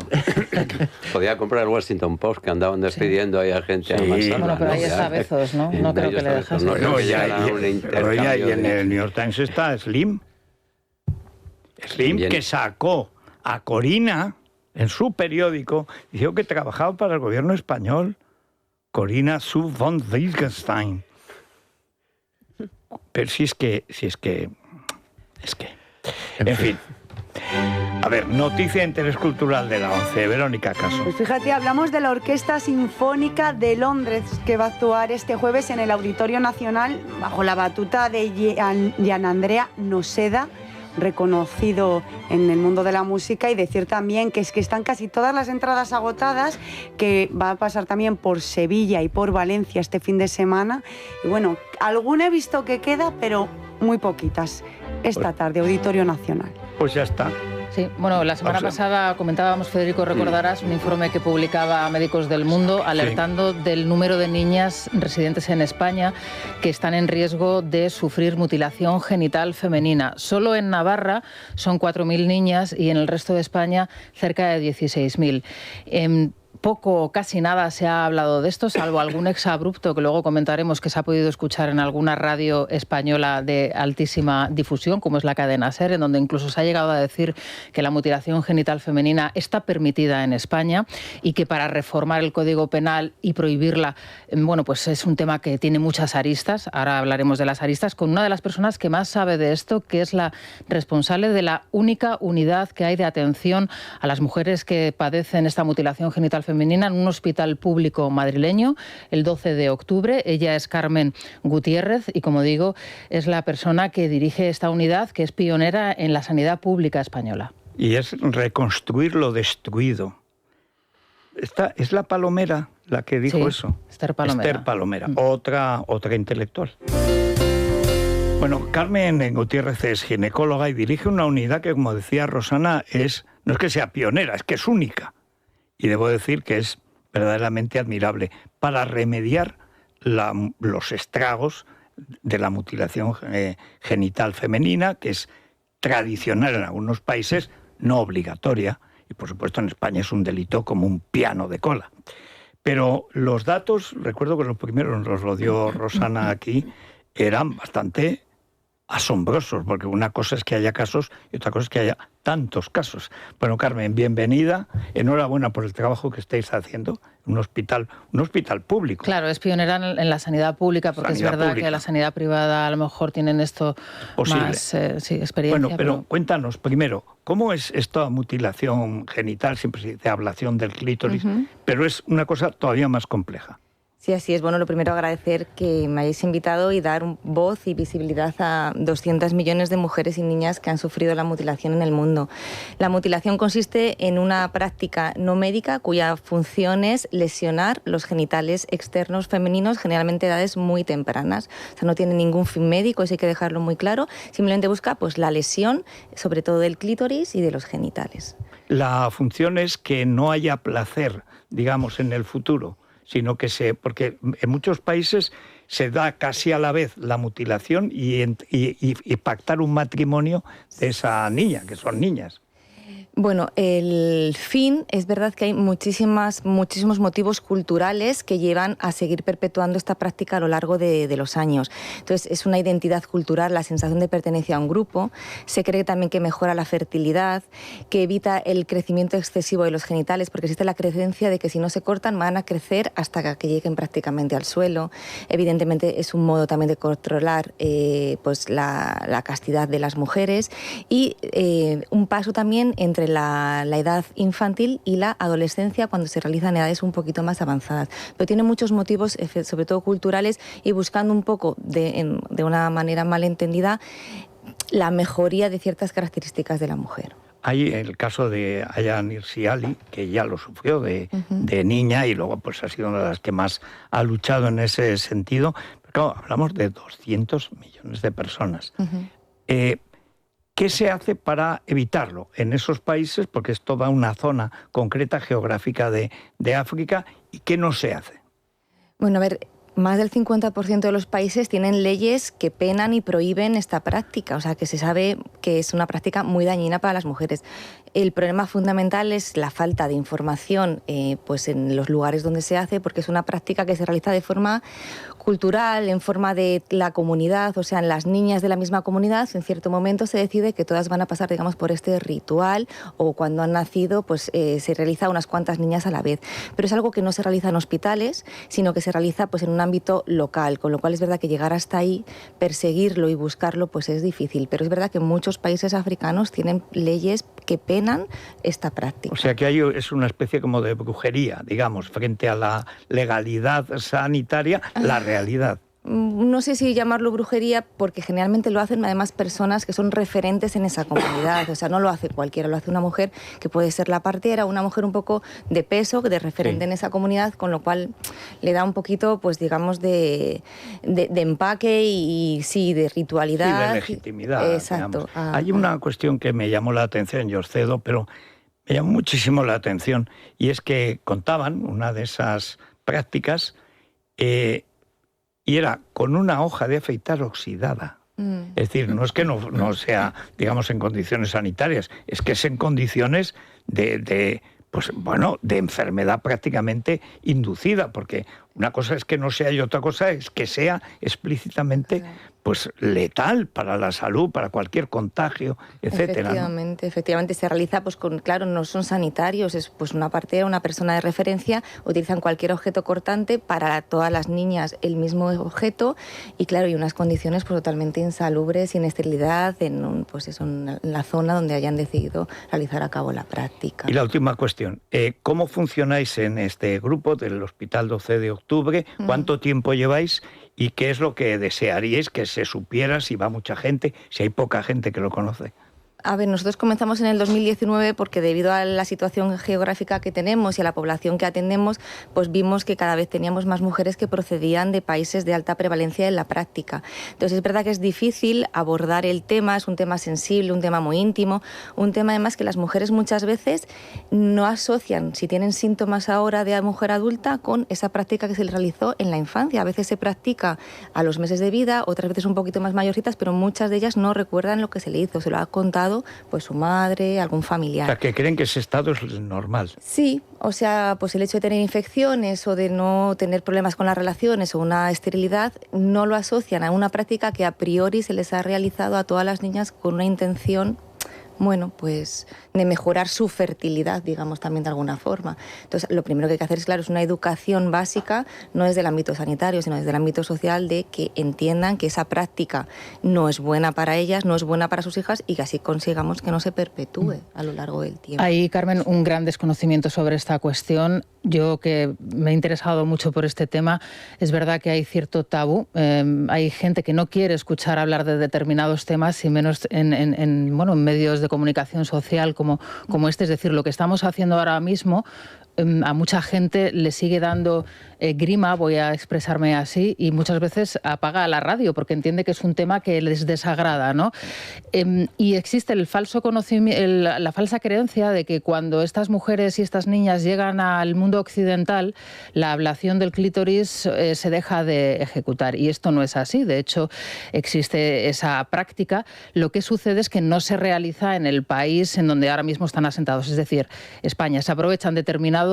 Podía comprar el Washington Post, que andaban despidiendo ahí a gente a Sí. mansalva, Bueno, pero ¿no? ahí está Bezos, ¿no? No creo que le dejase. No creo que Oye, llegara a un y intercambio en de- el New York Times está Slim. Slim, Bien. que sacó a Corina en su periódico, dijo que trabajaba para el gobierno español. Corina Sue von Wittgenstein. Pero si es que... En fin. A ver, noticia de interés cultural de la ONCE. Verónica Caso. Pues fíjate, hablamos de la Orquesta Sinfónica de Londres, que va a actuar este jueves en el Auditorio Nacional bajo la batuta de Gianandrea Noseda, reconocido en el mundo de la música, y decir también que es que están casi todas las entradas agotadas, que va a pasar también por Sevilla y por Valencia este fin de semana. Y bueno, alguna he visto que queda, pero muy poquitas. Esta tarde, Auditorio Nacional. Pues ya está. Sí, bueno, la semana pasada comentábamos, Federico, recordarás, un informe que publicaba Médicos del Mundo alertando del número de niñas residentes en España que están en riesgo de sufrir mutilación genital femenina. Solo en Navarra son 4.000 niñas y en el resto de España cerca de 16.000. Poco o casi nada se ha hablado de esto, salvo algún exabrupto que luego comentaremos que se ha podido escuchar en alguna radio española de altísima difusión, como es la cadena SER, en donde incluso se ha llegado a decir que la mutilación genital femenina está permitida en España y que para reformar el Código Penal y prohibirla, bueno, pues es un tema que tiene muchas aristas. Ahora hablaremos de las aristas con una de las personas que más sabe de esto, que es la responsable de la única unidad que hay de atención a las mujeres que padecen esta mutilación genital femenina en un hospital público madrileño el 12 de octubre. Ella es Carmen Gutiérrez y, como digo, es la persona que dirige esta unidad, que es pionera en la sanidad pública española. Y es reconstruir lo destruido. Esta es la Palomera la que dijo eso. Esther Palomera. Esther Palomera, otra intelectual. Bueno, Carmen Gutiérrez es ginecóloga y dirige una unidad que, como decía Rosana, no es que sea pionera, es que es única. Y debo decir que es verdaderamente admirable para remediar los estragos de la mutilación genital femenina, que es tradicional en algunos países, no obligatoria, y por supuesto en España es un delito como un piano de cola. Pero los datos, recuerdo que los primeros nos los dio Rosana aquí, eran bastante asombrosos, porque una cosa es que haya casos y otra cosa es que haya tantos casos. Bueno, Carmen, bienvenida. Enhorabuena por el trabajo que estáis haciendo en un hospital público. Claro, es pionera en la sanidad pública, porque es verdad que la sanidad privada a lo mejor tienen esto más experiencia. Bueno, pero cuéntanos primero, ¿cómo es esta mutilación genital? Siempre se dice ablación del clítoris, pero es una cosa todavía más compleja. Sí, así es. Bueno, lo primero agradecer que me hayáis invitado y dar voz y visibilidad a 200 millones de mujeres y niñas que han sufrido la mutilación en el mundo. La mutilación consiste en una práctica no médica cuya función es lesionar los genitales externos femeninos, generalmente a edades muy tempranas. O sea, no tiene ningún fin médico, eso hay que dejarlo muy claro. Simplemente busca pues la lesión, sobre todo del clítoris y de los genitales. La función es que no haya placer, digamos, en el futuro, sino que porque en muchos países se da casi a la vez la mutilación y pactar un matrimonio de esa niña, que son niñas. Bueno, el fin, es verdad que hay muchísimos motivos culturales que llevan a seguir perpetuando esta práctica a lo largo de los años. Entonces, es una identidad cultural, la sensación de pertenencia a un grupo. Se cree también que mejora la fertilidad, que evita el crecimiento excesivo de los genitales, porque existe la creencia de que si no se cortan van a crecer hasta que lleguen prácticamente al suelo. Evidentemente, es un modo también de controlar pues la castidad de las mujeres y un paso también entre la edad infantil y la adolescencia cuando se realizan edades un poquito más avanzadas. Pero tiene muchos motivos, sobre todo culturales, y buscando un poco, de una manera malentendida, la mejoría de ciertas características de la mujer. Hay el caso de Ayaan Hirsi Ali, que ya lo sufrió de niña y luego pues ha sido una de las que más ha luchado en ese sentido. Pero claro, hablamos de 200 millones de personas. ¿Qué se hace para evitarlo en esos países? Porque es toda una zona concreta geográfica de África. ¿Y qué no se hace? Bueno, a ver, más del 50% de los países tienen leyes que penan y prohíben esta práctica, o sea que se sabe que es una práctica muy dañina para las mujeres. El problema fundamental es la falta de información pues en los lugares donde se hace, porque es una práctica que se realiza de forma cultural, en forma de la comunidad, o sea, en las niñas de la misma comunidad, en cierto momento se decide que todas van a pasar, digamos, por este ritual, o cuando han nacido, pues se realiza unas cuantas niñas a la vez. Pero es algo que no se realiza en hospitales, sino que se realiza pues en un ámbito local, con lo cual es verdad que llegar hasta ahí, perseguirlo y buscarlo, pues es difícil. Pero es verdad que muchos países africanos tienen leyes que penan esta práctica. O sea que es una especie como de brujería, digamos, frente a la legalidad sanitaria, la realidad. No sé si llamarlo brujería, porque generalmente lo hacen además personas que son referentes en esa comunidad. O sea, no lo hace cualquiera, lo hace una mujer que puede ser la partera, una mujer un poco de peso, de referente en esa comunidad, con lo cual le da un poquito, pues digamos, de empaque y sí, de ritualidad. Sí, de legitimidad. Exacto. Hay una cuestión que me llamó la atención, yo os cedo, pero me llamó muchísimo la atención, y es que contaban una de esas prácticas y era con una hoja de afeitar oxidada. Es decir, no es que no sea, digamos, en condiciones sanitarias, es que es en condiciones de enfermedad prácticamente inducida, porque una cosa es que no sea y otra cosa es que sea explícitamente pues letal para la salud, para cualquier contagio, etcétera. Efectivamente se realiza, pues claro, no son sanitarios, es pues una partera, una persona de referencia, utilizan cualquier objeto cortante, para todas las niñas el mismo objeto, y claro, y unas condiciones pues totalmente insalubres, sin esterilidad, en la zona donde hayan decidido realizar a cabo la práctica. Y la última cuestión, ¿cómo funcionáis en este grupo del Hospital 12 de Octubre? ¿Cuánto tiempo lleváis? ¿Y qué es lo que desearíais que se supiera, si va mucha gente, si hay poca gente que lo conoce? A ver, nosotros comenzamos en el 2019 porque debido a la situación geográfica que tenemos y a la población que atendemos, pues vimos que cada vez teníamos más mujeres que procedían de países de alta prevalencia en la práctica. Entonces es verdad que es difícil abordar el tema, es un tema sensible, un tema muy íntimo, un tema además que las mujeres muchas veces no asocian, si tienen síntomas ahora de mujer adulta, con esa práctica que se les realizó en la infancia. A veces se practica a los meses de vida, otras veces un poquito más mayorcitas, pero muchas de ellas no recuerdan lo que se le hizo, se lo ha contado pues su madre, algún familiar. O sea, que creen que ese estado es normal. Sí, o sea, pues el hecho de tener infecciones o de no tener problemas con las relaciones o una esterilidad no lo asocian a una práctica que a priori se les ha realizado a todas las niñas con una intención, bueno, pues de mejorar su fertilidad, digamos, también de alguna forma. Entonces, lo primero que hay que hacer es, claro, es una educación básica, no desde el ámbito sanitario, sino desde el ámbito social, de que entiendan que esa práctica no es buena para ellas, no es buena para sus hijas, y que así consigamos que no se perpetúe a lo largo del tiempo. Hay, Carmen, un gran desconocimiento sobre esta cuestión. Yo, que me he interesado mucho por este tema, es verdad que hay cierto tabú. Hay gente que no quiere escuchar hablar de determinados temas, y menos en medios de comunicación social como este. Es decir, lo que estamos haciendo ahora mismo a mucha gente le sigue dando grima, voy a expresarme así, y muchas veces apaga la radio porque entiende que es un tema que les desagrada, ¿no? Y existe el falso conocimiento, la falsa creencia de que cuando estas mujeres y estas niñas llegan al mundo occidental, la ablación del clítoris se deja de ejecutar, y esto no es así. De hecho, existe esa práctica. Lo que sucede es que no se realiza en el país en donde ahora mismo están asentados, es decir, España. Se aprovechan determinados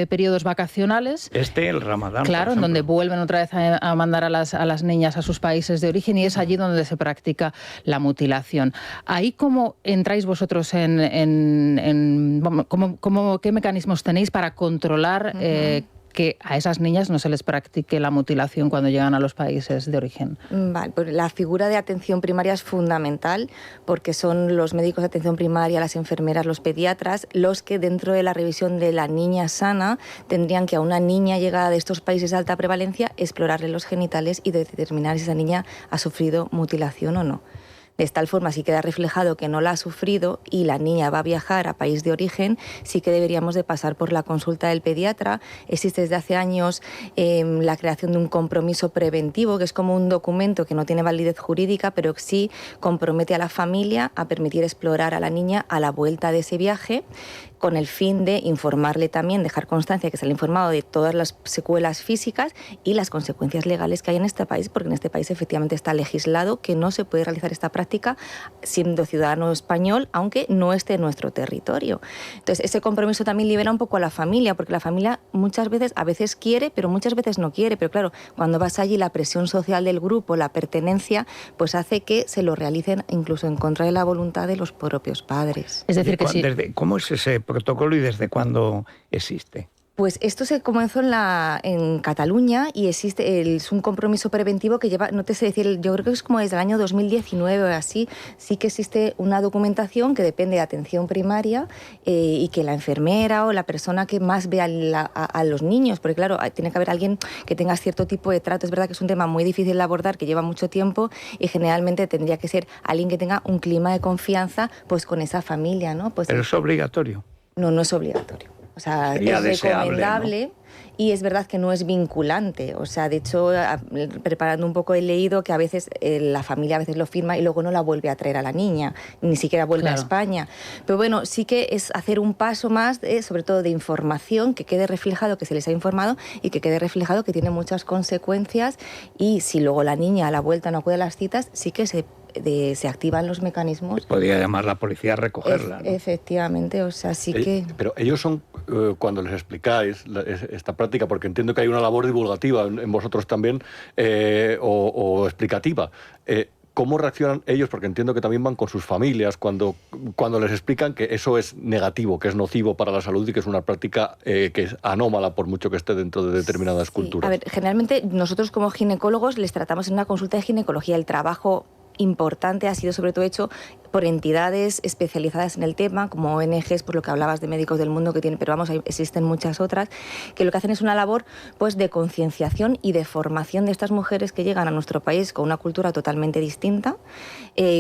periodos vacacionales. El Ramadán. Claro, en donde vuelven otra vez a mandar a las niñas a sus países de origen, y es allí donde se practica la mutilación. Ahí, ¿cómo entráis vosotros ¿qué mecanismos tenéis para controlar que a esas niñas no se les practique la mutilación cuando llegan a los países de origen? Vale, pues la figura de atención primaria es fundamental, porque son los médicos de atención primaria, las enfermeras, los pediatras, los que dentro de la revisión de la niña sana tendrían que a una niña llegada de estos países de alta prevalencia explorarle los genitales y determinar si esa niña ha sufrido mutilación o no. De tal forma, si queda reflejado que no la ha sufrido y la niña va a viajar a país de origen, sí que deberíamos de pasar por la consulta del pediatra. Existe desde hace años la creación de un compromiso preventivo, que es como un documento que no tiene validez jurídica, pero que sí compromete a la familia a permitir explorar a la niña a la vuelta de ese viaje, con el fin de informarle también, dejar constancia que se le ha informado de todas las secuelas físicas y las consecuencias legales que hay en este país, porque en este país efectivamente está legislado que no se puede realizar esta práctica siendo ciudadano español, aunque no esté en nuestro territorio. Entonces, ese compromiso también libera un poco a la familia, porque la familia muchas veces, a veces quiere, pero muchas veces no quiere. Pero claro, cuando vas allí, la presión social del grupo, la pertenencia, pues hace que se lo realicen incluso en contra de la voluntad de los propios padres. Es decir, que ¿cómo es ese protocolo y desde cuándo existe? Pues esto se comenzó en Cataluña y existe es un compromiso preventivo que lleva, no te sé decir, yo creo que es como desde el año 2019 o así, sí que existe una documentación que depende de atención primaria y que la enfermera o la persona que más ve a los niños, porque claro, tiene que haber alguien que tenga cierto tipo de trato. Es verdad que es un tema muy difícil de abordar, que lleva mucho tiempo y generalmente tendría que ser alguien que tenga un clima de confianza pues con esa familia, ¿no? Pues, ¿pero es obligatorio? No, no es obligatorio. O sea, sería es recomendable, ¿no? Y es verdad que no es vinculante. O sea, de hecho, preparando un poco he leído que a veces la familia a veces lo firma y luego no la vuelve a traer a la niña, ni siquiera vuelve a España. Pero bueno, sí que es hacer un paso más, sobre todo de información, que quede reflejado que se les ha informado y que quede reflejado que tiene muchas consecuencias, y si luego la niña a la vuelta no acude a las citas, sí que se activan los mecanismos. Podría llamar la policía a recogerla, ¿no? Efectivamente, o sea, sí que... Pero ellos son, cuando les explicáis esta práctica, porque entiendo que hay una labor divulgativa en vosotros también, o explicativa, ¿cómo reaccionan ellos? Porque entiendo que también van con sus familias cuando les explican que eso es negativo, que es nocivo para la salud y que es una práctica que es anómala por mucho que esté dentro de determinadas culturas. A ver, generalmente nosotros como ginecólogos les tratamos en una consulta de ginecología. El trabajo importante ha sido sobre todo hecho por entidades especializadas en el tema, como ONGs, por lo que hablabas de Médicos del Mundo, que tienen, pero vamos, existen muchas otras, que lo que hacen es una labor pues de concienciación y de formación de estas mujeres que llegan a nuestro país con una cultura totalmente distinta,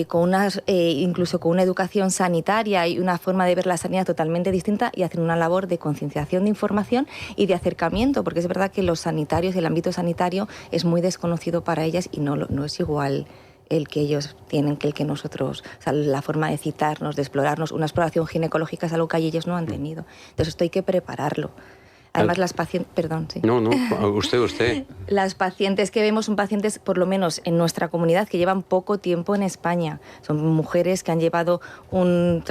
con incluso con una educación sanitaria y una forma de ver la sanidad totalmente distinta, y hacen una labor de concienciación, de información y de acercamiento, porque es verdad que los sanitarios y el ámbito sanitario es muy desconocido para ellas y no es igual el que ellos tienen que el que nosotros, o sea, la forma de citarnos, de explorarnos. Una exploración ginecológica es algo que ellos no han tenido. Entonces esto hay que prepararlo. Además, las pacientes... Perdón, sí. No, usted. Las pacientes que vemos son pacientes, por lo menos en nuestra comunidad, que llevan poco tiempo en España. Son mujeres que han llevado un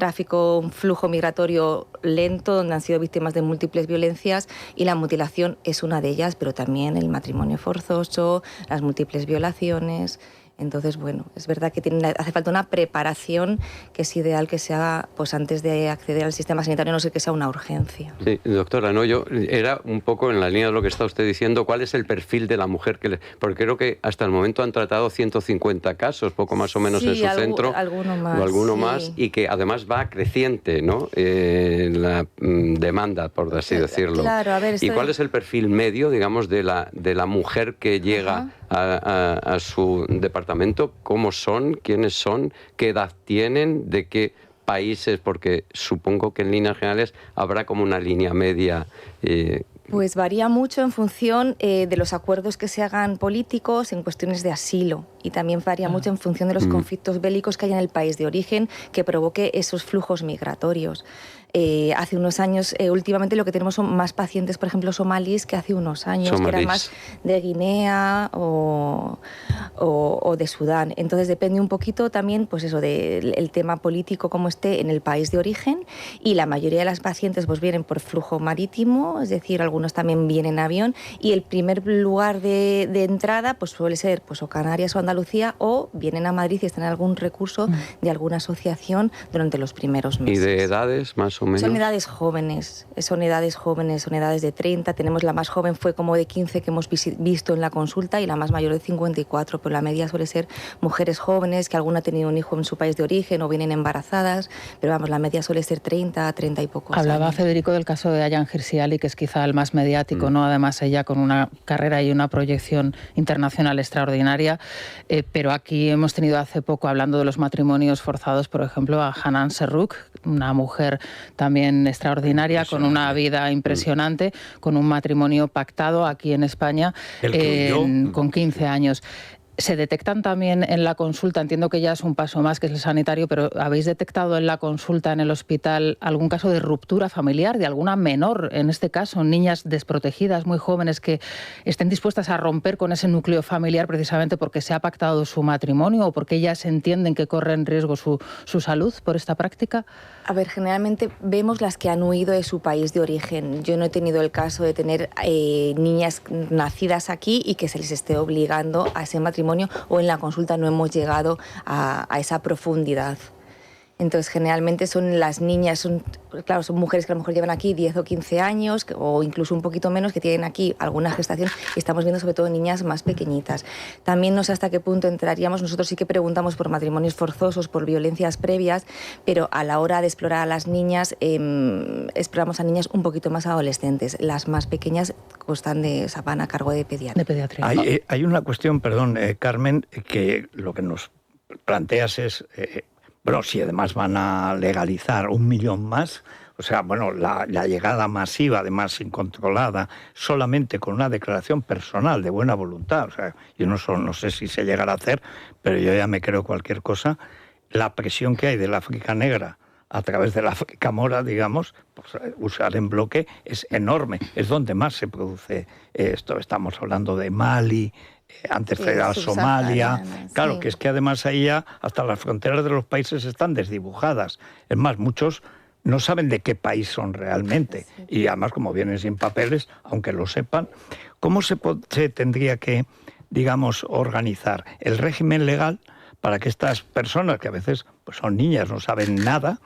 flujo migratorio lento, donde han sido víctimas de múltiples violencias, y la mutilación es una de ellas, pero también el matrimonio forzoso, las múltiples violaciones... Entonces, bueno, es verdad que hace falta una preparación que es ideal que sea pues antes de acceder al sistema sanitario, no sé que sea una urgencia. Sí, doctora, yo era un poco en la línea de lo que está usted diciendo. ¿Cuál es el perfil de la mujer porque creo que hasta el momento han tratado 150 casos, poco más o menos, en su centro, alguno más, y que además va creciente, ¿no? La demanda, por así decirlo. Claro, a ver, ¿Y cuál es el perfil medio, digamos, de la mujer que llega a su departamento? ¿Cómo son? ¿Quiénes son? ¿Qué edad tienen? ¿De qué países? Porque supongo que en líneas generales habrá como una línea media. Pues varía mucho en función de los acuerdos que se hagan políticos en cuestiones de asilo, y también varía mucho en función de los conflictos bélicos que hay en el país de origen que provoque esos flujos migratorios. Hace unos años, últimamente lo que tenemos son más pacientes, por ejemplo, somalíes, que hace unos años, que eran más de Guinea o de Sudán. Entonces depende un poquito también, pues eso, del tema político como esté en el país de origen, y la mayoría de las pacientes pues vienen por flujo marítimo, es decir, algunos también vienen en avión, y el primer lugar de entrada pues suele ser pues o Canarias o Andalucía, o vienen a Madrid y están en algún recurso de alguna asociación durante los primeros meses. ¿Y de edades más o menos? Son edades jóvenes, son edades de 30. Tenemos la más joven, fue como de 15 que hemos visto en la consulta, y la más mayor de 54, pero la media suele ser mujeres jóvenes que alguna ha tenido un hijo en su país de origen o vienen embarazadas, pero vamos, la media suele ser 30 y pocos Hablaba años. Federico del caso de Ayaan Hirsi Ali, que es quizá el más mediático, ¿no? Además ella con una carrera y una proyección internacional extraordinaria, pero aquí hemos tenido hace poco, hablando de los matrimonios forzados, por ejemplo, a Hanan Serrouk, una mujer también extraordinaria, con una vida impresionante, con un matrimonio pactado aquí en España con 15 años. ¿Se detectan también en la consulta? Entiendo que ya es un paso más que es el sanitario, pero ¿habéis detectado en la consulta en el hospital algún caso de ruptura familiar de alguna menor, en este caso, niñas desprotegidas, muy jóvenes, que estén dispuestas a romper con ese núcleo familiar precisamente porque se ha pactado su matrimonio o porque ellas entienden que corre en riesgo su salud por esta práctica? A ver, generalmente vemos las que han huido de su país de origen. Yo no he tenido el caso de tener niñas nacidas aquí y que se les esté obligando a ese matrimonio, o en la consulta no hemos llegado a esa profundidad. Entonces, generalmente son las niñas, son mujeres que a lo mejor llevan aquí 10 o 15 años, o incluso un poquito menos, que tienen aquí alguna gestación, y estamos viendo sobre todo niñas más pequeñitas. También no sé hasta qué punto entraríamos, nosotros sí que preguntamos por matrimonios forzosos, por violencias previas, pero a la hora de explorar a las niñas, exploramos a niñas un poquito más adolescentes. Las más pequeñas van a cargo de pediatría. Hay una cuestión, perdón, Carmen, que lo que nos planteas es... Bueno, si además van a legalizar 1 millón más, o sea, bueno, la llegada masiva, además incontrolada, solamente con una declaración personal de buena voluntad, o sea, yo no sé si se llegará a hacer, pero yo ya me creo cualquier cosa, la presión que hay del África negra a través de la África mora, digamos, pues, usar en bloque es enorme, es donde más se produce esto. Estamos hablando de Mali, antes era Somalia, claro, que es que además ahí ya hasta las fronteras de los países están desdibujadas. Es más, muchos no saben de qué país son realmente, y además como vienen sin papeles, aunque lo sepan, ¿cómo se tendría que, digamos, organizar el régimen legal para que estas personas, que a veces pues, son niñas, no saben nada,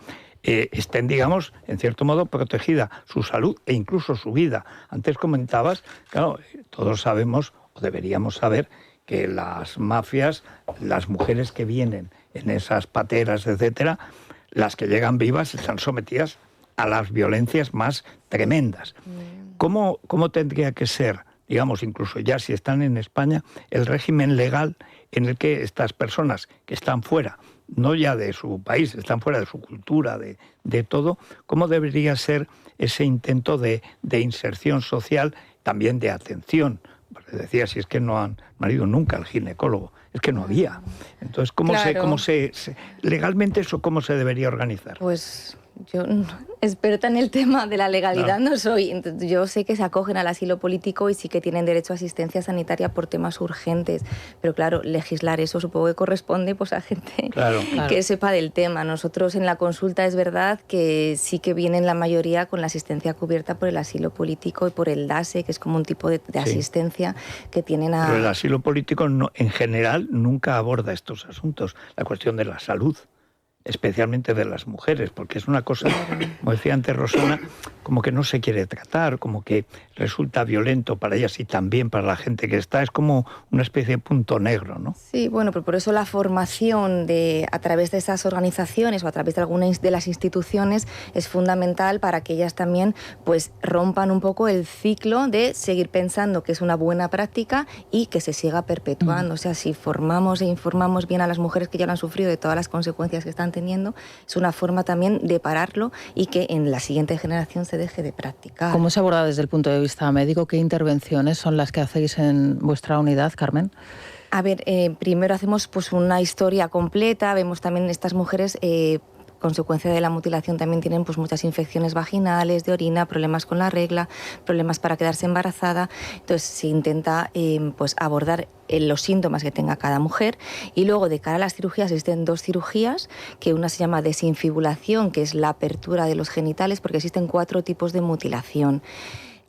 estén, digamos, en cierto modo protegida su salud e incluso su vida? Antes comentabas, claro, todos sabemos, o deberíamos saber, que las mafias, las mujeres que vienen en esas pateras, etcétera, las que llegan vivas están sometidas a las violencias más tremendas. ¿Cómo tendría que ser, digamos, incluso ya si están en España, el régimen legal en el que estas personas que están fuera, no ya de su país, están fuera de su cultura, de todo, cómo debería ser ese intento de inserción social, también de atención? Porque decía, si es que no han ido nunca al ginecólogo, es que no había. Entonces, legalmente eso cómo se debería organizar? Pues yo, experta en el tema de la legalidad no soy. Yo sé que se acogen al asilo político y sí que tienen derecho a asistencia sanitaria por temas urgentes. Pero claro, legislar eso supongo que corresponde pues, a gente que sepa del tema. Nosotros en la consulta es verdad que sí que vienen la mayoría con la asistencia cubierta por el asilo político y por el DASE, que es como un tipo de asistencia que tienen a... Pero el asilo político en general nunca aborda estos asuntos, la cuestión de la salud, especialmente de las mujeres, porque es una cosa, como decía antes Rosana, como que no se quiere tratar, como que resulta violento para ellas y también para la gente que está, es como una especie de punto negro, ¿no? Sí, bueno, pero por eso la formación a través de esas organizaciones o a través de algunas de las instituciones es fundamental para que ellas también pues rompan un poco el ciclo de seguir pensando que es una buena práctica y que se siga perpetuando. O sea, si formamos e informamos bien a las mujeres que ya lo han sufrido de todas las consecuencias que están teniendo, es una forma también de pararlo y que en la siguiente generación se deje de practicar. ¿Cómo se aborda desde el punto de vista médico? ¿Qué intervenciones son las que hacéis en vuestra unidad, Carmen? A ver, primero hacemos pues una historia completa, vemos también estas mujeres... consecuencia de la mutilación también tienen pues muchas infecciones vaginales, de orina, problemas con la regla, problemas para quedarse embarazada. Entonces se intenta pues abordar los síntomas que tenga cada mujer, y luego de cara a las cirugías existen 2 cirugías, que una se llama desinfibulación, que es la apertura de los genitales, porque existen 4 tipos de mutilación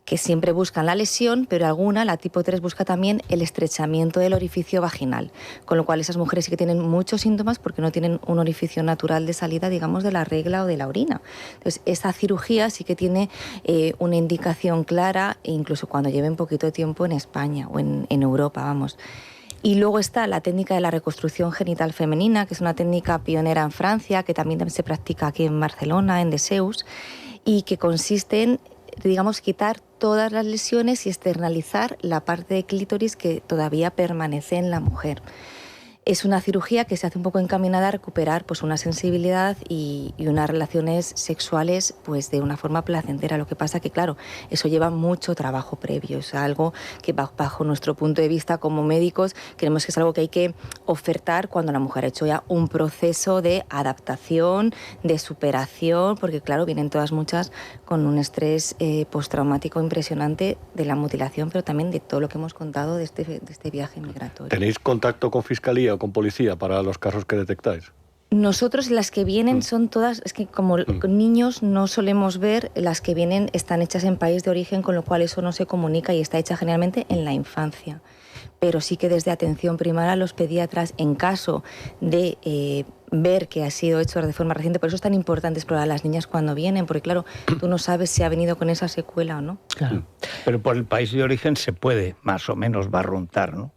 que siempre buscan la lesión, pero alguna, la tipo 3, busca también el estrechamiento del orificio vaginal, con lo cual esas mujeres sí que tienen muchos síntomas porque no tienen un orificio natural de salida, digamos, de la regla o de la orina. Entonces, esa cirugía sí que tiene una indicación clara, e incluso cuando lleven poquito tiempo en España o en Europa, vamos. Y luego está la técnica de la reconstrucción genital femenina, que es una técnica pionera en Francia, que también se practica aquí en Barcelona, en Deseus, y que consiste en, digamos, quitar todas las lesiones y externalizar la parte de clítoris que todavía permanece en la mujer. es una cirugía que se hace un poco encaminada a recuperar pues una sensibilidad y unas relaciones sexuales pues de una forma placentera. Lo que pasa que, claro, eso lleva mucho trabajo previo. Es algo que bajo nuestro punto de vista como médicos creemos que es algo que hay que ofertar cuando la mujer ha hecho ya un proceso de adaptación, de superación, porque claro, vienen todas muchas con un estrés postraumático impresionante de la mutilación, pero también de todo lo que hemos contado de este viaje migratorio. ¿Tenéis contacto con Fiscalía o con Policía para los casos que detectáis? Nosotros las que vienen son todas, es que como niños no solemos ver, las que vienen están hechas en país de origen, con lo cual eso no se comunica y está hecha generalmente en la infancia. Pero sí que desde atención primaria los pediatras, en caso de ver que ha sido hecho de forma reciente, por eso es tan importante explorar a las niñas cuando vienen, porque claro, tú no sabes si ha venido con esa secuela o no. Claro. Pero por el país de origen se puede más o menos barruntar, ¿no?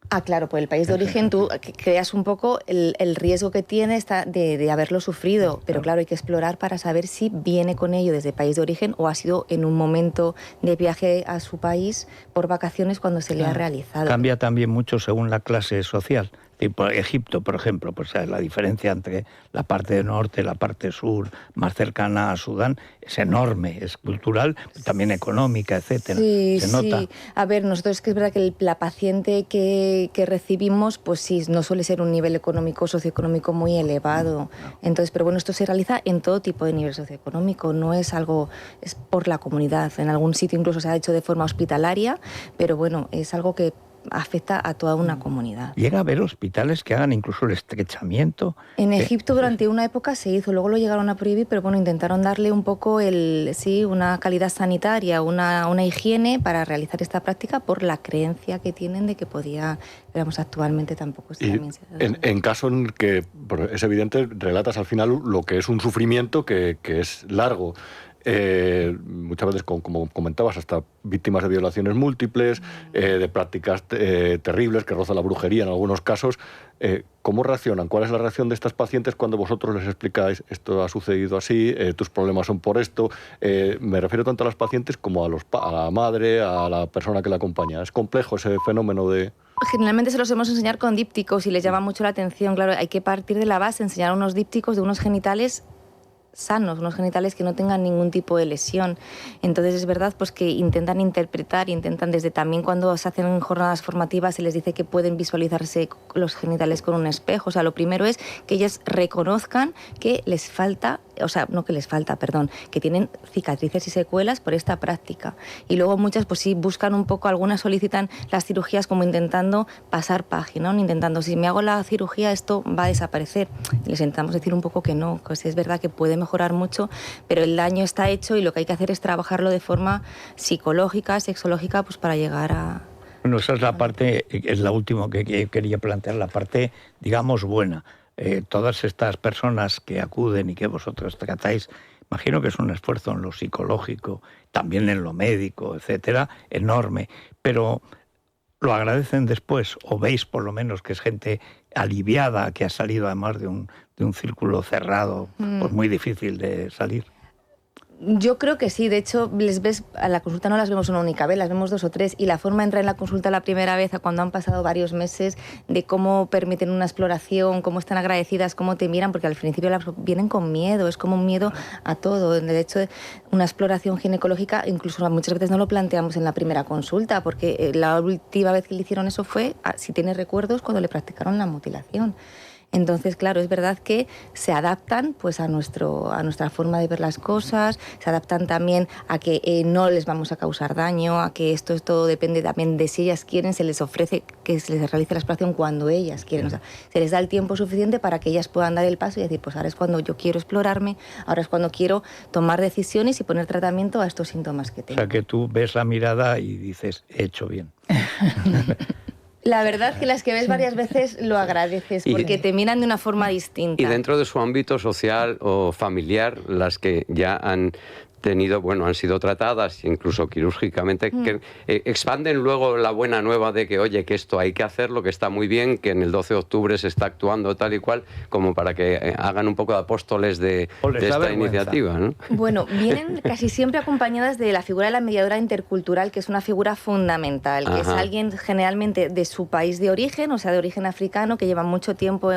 Ah, claro, por el país de origen tú creas un poco el riesgo que tiene de haberlo sufrido, pero claro, hay que explorar para saber si viene con ello desde el país de origen o ha sido en un momento de viaje a su país por vacaciones cuando se le ha realizado. Cambia también mucho según la clase social. Tipo Egipto, por ejemplo, pues la diferencia entre la parte norte y la parte sur, más cercana a Sudán, es enorme, es cultural, también económica, etcétera. Sí, se nota. Sí. A ver, nosotros es que es verdad que la paciente que recibimos, pues sí, no suele ser un nivel económico, socioeconómico muy elevado. Entonces, pero bueno, esto se realiza en todo tipo de nivel socioeconómico, no es algo, es por la comunidad. En algún sitio incluso se ha hecho de forma hospitalaria, pero bueno, es algo que afecta a toda una comunidad. ¿Llega a haber hospitales que hagan incluso el estrechamiento? En Egipto durante una época se hizo, luego lo llegaron a prohibir, pero bueno, intentaron darle un poco una calidad sanitaria, una higiene para realizar esta práctica por la creencia que tienen de que podía, digamos, actualmente tampoco está bien. En caso en que, es evidente, relatas al final lo que es un sufrimiento que es largo. Muchas veces, como comentabas, hasta víctimas de violaciones múltiples, de prácticas terribles que rozan la brujería en algunos casos. ¿Cómo reaccionan? ¿Cuál es la reacción de estas pacientes cuando vosotros les explicáis esto ha sucedido así, tus problemas son por esto? Me refiero tanto a las pacientes como a la madre, a la persona que la acompaña. ¿Es complejo ese fenómeno de...? Generalmente se los hemos enseñar con dípticos y les llama mucho la atención. Claro, hay que partir de la base, enseñar unos dípticos de unos genitales sanos, unos genitales que no tengan ningún tipo de lesión. Entonces es verdad pues que intentan interpretar, intentan desde también cuando se hacen jornadas formativas se les dice que pueden visualizarse los genitales con un espejo. O sea, lo primero es que ellas reconozcan que les falta, o sea, no que les falta, perdón, que tienen cicatrices y secuelas por esta práctica. Y luego muchas pues sí buscan un poco, algunas solicitan las cirugías como intentando pasar página, ¿no? Intentando, si me hago la cirugía esto va a desaparecer. Y les intentamos decir un poco que no, pues es verdad que puede mejorar mucho, pero el daño está hecho y lo que hay que hacer es trabajarlo de forma psicológica, sexológica, pues para llegar a... Bueno, esa es la parte, es la última que quería plantear, la parte, digamos, buena. Todas estas personas que acuden y que vosotros tratáis, imagino que es un esfuerzo en lo psicológico, también en lo médico, etcétera, enorme, pero ¿lo agradecen después? ¿O veis por lo menos que es gente aliviada, que ha salido además de un círculo cerrado, pues muy difícil de salir? Yo creo que sí, de hecho, les ves, a la consulta no las vemos una única vez, las vemos 2 o 3, y la forma de entrar en la consulta la primera vez, a cuando han pasado varios meses, de cómo permiten una exploración, cómo están agradecidas, cómo te miran, porque al principio vienen con miedo, es como un miedo a todo. De hecho, una exploración ginecológica, incluso muchas veces no lo planteamos en la primera consulta, porque la última vez que le hicieron eso fue, si tiene recuerdos, cuando le practicaron la mutilación. Entonces, claro, es verdad que se adaptan pues a nuestra forma de ver las cosas, se adaptan también a que no les vamos a causar daño, a que esto todo depende también de si ellas quieren, se les ofrece que se les realice la exploración cuando ellas quieren. O sea, se les da el tiempo suficiente para que ellas puedan dar el paso y decir, pues ahora es cuando yo quiero explorarme, ahora es cuando quiero tomar decisiones y poner tratamiento a estos síntomas que tengo. O sea, que tú ves la mirada y dices, he hecho bien. La verdad que las que ves varias veces lo agradeces porque te miran de una forma distinta. Y dentro de su ámbito social o familiar, las que ya han han sido tratadas incluso quirúrgicamente, que expanden luego la buena nueva de que, oye, que esto hay que hacerlo, que está muy bien, que en el 12 de octubre se está actuando tal y cual, como para que hagan un poco de apóstoles de esta iniciativa, ¿no? Bueno, vienen casi siempre acompañadas de la figura de la mediadora intercultural, que es una figura fundamental, que es alguien generalmente de su país de origen, o sea, de origen africano, que lleva mucho tiempo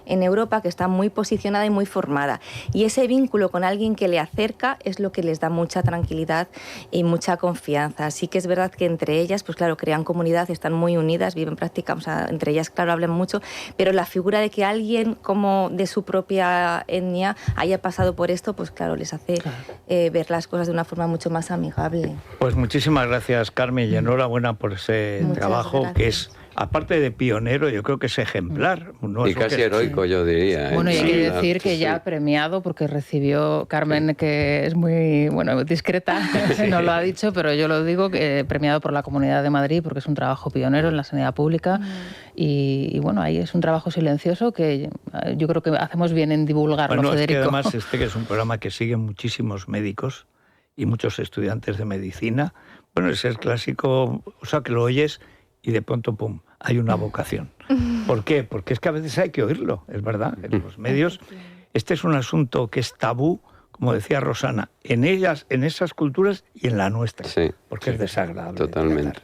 en Europa, que está muy posicionada y muy formada. Y ese vínculo con alguien que le acerca es lo que les da mucha tranquilidad y mucha confianza. Así que es verdad que entre ellas, pues claro, crean comunidad, están muy unidas, viven práctica, o sea, entre ellas, claro, hablan mucho, pero la figura de que alguien como de su propia etnia haya pasado por esto, pues claro, les hace ver las cosas de una forma mucho más amigable. Pues muchísimas gracias, Carmen, y enhorabuena por ese trabajo que es, aparte de pionero, yo creo que es ejemplar. ¿no? Y casi heroico, yo diría. Bueno, y hay que decir que ya premiado, porque recibió Carmen, que es muy discreta, no lo ha dicho, pero yo lo digo, que premiado por la Comunidad de Madrid, porque es un trabajo pionero en la sanidad pública. Y bueno, ahí es un trabajo silencioso que yo creo que hacemos bien en divulgarlo, Federico. Es que además que es un programa que siguen muchísimos médicos y muchos estudiantes de medicina. Bueno, es el clásico, o sea, que lo oyes y de pronto, pum, hay una vocación. ¿Por qué? Porque es que a veces hay que oírlo, es verdad, en los medios. Este es un asunto que es tabú, como decía Rosana, en esas culturas y en la nuestra, porque es desagradable. Totalmente.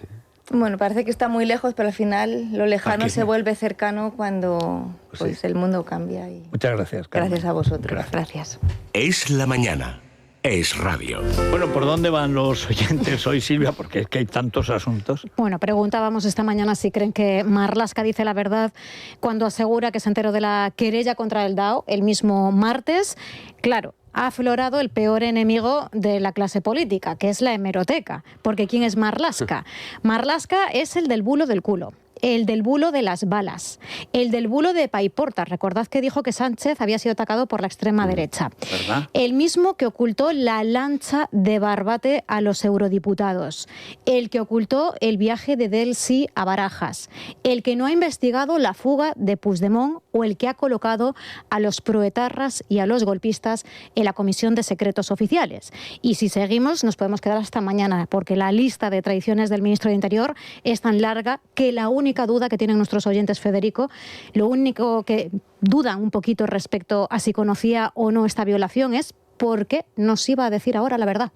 Bueno, parece que está muy lejos, pero al final lo lejano se vuelve cercano cuando el mundo cambia. Muchas gracias, Carmen. Gracias a vosotros. Gracias. Es la mañana. Es radio. Bueno, ¿por dónde van los oyentes hoy, Silvia? Porque es que hay tantos asuntos. Bueno, preguntábamos esta mañana si creen que Marlaska dice la verdad cuando asegura que se enteró de la querella contra el DAO el mismo martes. Claro, ha aflorado el peor enemigo de la clase política, que es la hemeroteca. Porque ¿quién es Marlaska? Marlaska es el del bulo del culo, el del bulo de las balas, el del bulo de Paiporta. Recordad que dijo que Sánchez había sido atacado por la extrema derecha. ¿Verdad? El mismo que ocultó la lancha de Barbate a los eurodiputados, el que ocultó el viaje de Delcy a Barajas, el que no ha investigado la fuga de Puigdemont o el que ha colocado a los proetarras y a los golpistas en la Comisión de Secretos Oficiales. Y si seguimos, nos podemos quedar hasta mañana, porque la lista de traiciones del ministro de Interior es tan larga que la única duda que tienen nuestros oyentes, Federico, lo único que dudan un poquito respecto a si conocía o no esta violación es por qué nos iba a decir ahora la verdad.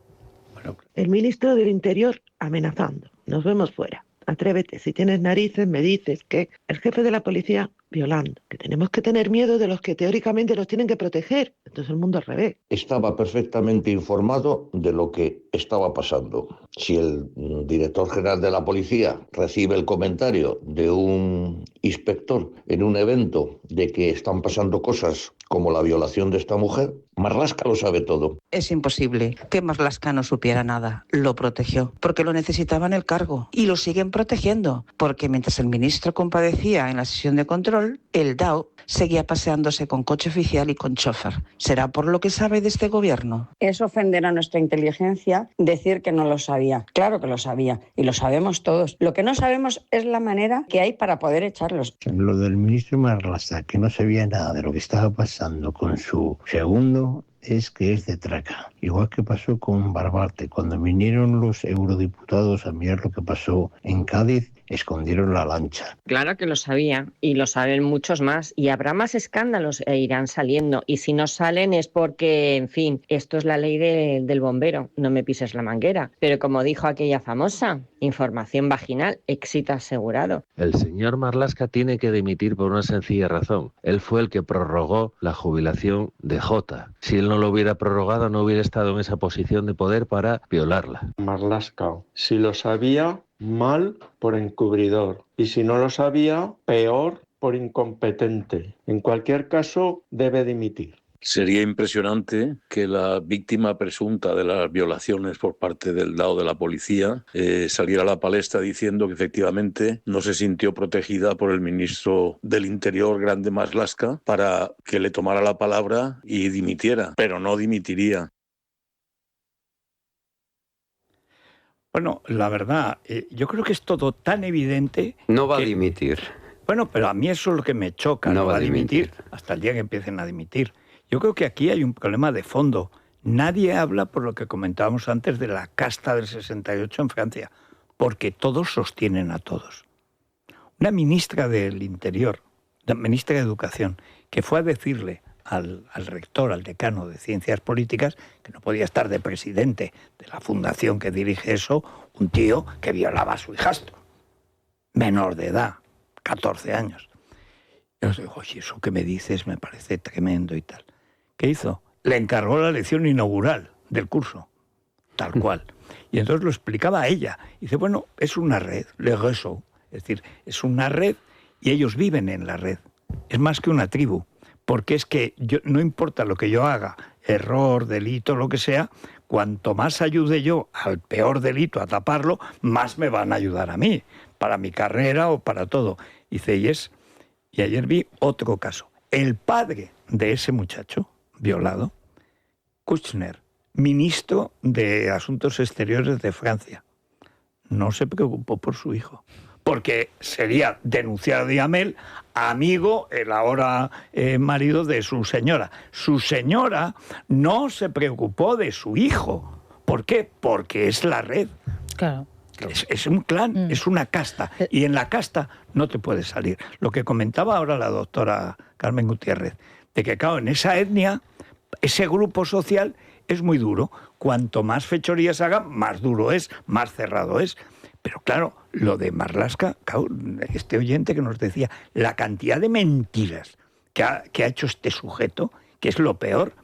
El ministro del Interior amenazando. Nos vemos fuera. Atrévete, si tienes narices me dices que el jefe de la policía violando, que tenemos que tener miedo de los que teóricamente nos tienen que proteger. Entonces el mundo al revés. Estaba perfectamente informado de lo que estaba pasando. Si el director general de la policía recibe el comentario de un inspector en un evento de que están pasando cosas como la violación de esta mujer, Marlaska lo sabe todo. Es imposible que Marlaska no supiera nada. Lo protegió, porque lo necesitaba en el cargo. Y lo siguen protegiendo, porque mientras el ministro compadecía en la sesión de control, el DAO seguía paseándose con coche oficial y con chofer. ¿Será por lo que sabe de este gobierno? Es ofender a nuestra inteligencia decir que no lo sabía. Claro que lo sabía, y lo sabemos todos. Lo que no sabemos es la manera que hay para poder echarlos. Lo del ministro Marlaska, que no sabía nada de lo que estaba pasando con su segundo, es que es de traca. Igual que pasó con Barbate. Cuando vinieron los eurodiputados a mirar lo que pasó en Cádiz, escondieron la lancha. Claro que lo sabía, y lo saben muchos más, y habrá más escándalos e irán saliendo, y si no salen es porque, en fin, esto es la ley del bombero, no me pises la manguera, pero como dijo aquella famosa, información vaginal, éxito asegurado. El señor Marlaska tiene que dimitir por una sencilla razón. Él fue el que prorrogó la jubilación de Jota. Si él no lo hubiera prorrogado, no hubiera estado en esa posición de poder para violarla. Marlaska, si lo sabía, mal por encubridor. Y si no lo sabía, peor por incompetente. En cualquier caso, debe dimitir. Sería impresionante que la víctima presunta de las violaciones por parte del DAO de la policía saliera a la palestra diciendo que efectivamente no se sintió protegida por el ministro del Interior, Grande Marlaska, para que le tomara la palabra y dimitiera, pero no dimitiría. Bueno, la verdad, yo creo que es todo tan evidente... No va a dimitir. Bueno, pero a mí eso es lo que me choca. No va a dimitir hasta el día que empiecen a dimitir. Yo creo que aquí hay un problema de fondo. Nadie habla, por lo que comentábamos antes, de la casta del 68 en Francia, porque todos sostienen a todos. Una ministra del Interior, la ministra de Educación, que fue a decirle al rector, al decano de Ciencias Políticas, que no podía estar de presidente de la fundación que dirige eso, un tío que violaba a su hijastro, menor de edad, 14 años. Y yo digo, oye, eso que me dices me parece tremendo y tal. ¿Qué hizo? Le encargó la lección inaugural del curso, tal cual. Y entonces lo explicaba a ella. Y dice, bueno, es una red, le réseau. Es decir, es una red y ellos viven en la red. Es más que una tribu. Porque es que no importa lo que yo haga, error, delito, lo que sea, cuanto más ayude yo al peor delito a taparlo, más me van a ayudar a mí, para mi carrera o para todo. Dice, y ayer vi otro caso. El padre de ese muchacho violado, Kouchner, ministro de Asuntos Exteriores de Francia, no se preocupó por su hijo. Porque sería denunciar a Diamel, amigo, el ahora marido de su señora. Su señora no se preocupó de su hijo. ¿Por qué? Porque es la red. Claro. Es un clan, es una casta. Y en la casta no te puedes salir. Lo que comentaba ahora la doctora Carmen Gutiérrez, de que, claro, en esa etnia, ese grupo social es muy duro. Cuanto más fechorías haga, más duro es, más cerrado es. Pero claro, lo de Marlaska, este oyente que nos decía, la cantidad de mentiras que ha hecho este sujeto, que es lo peor,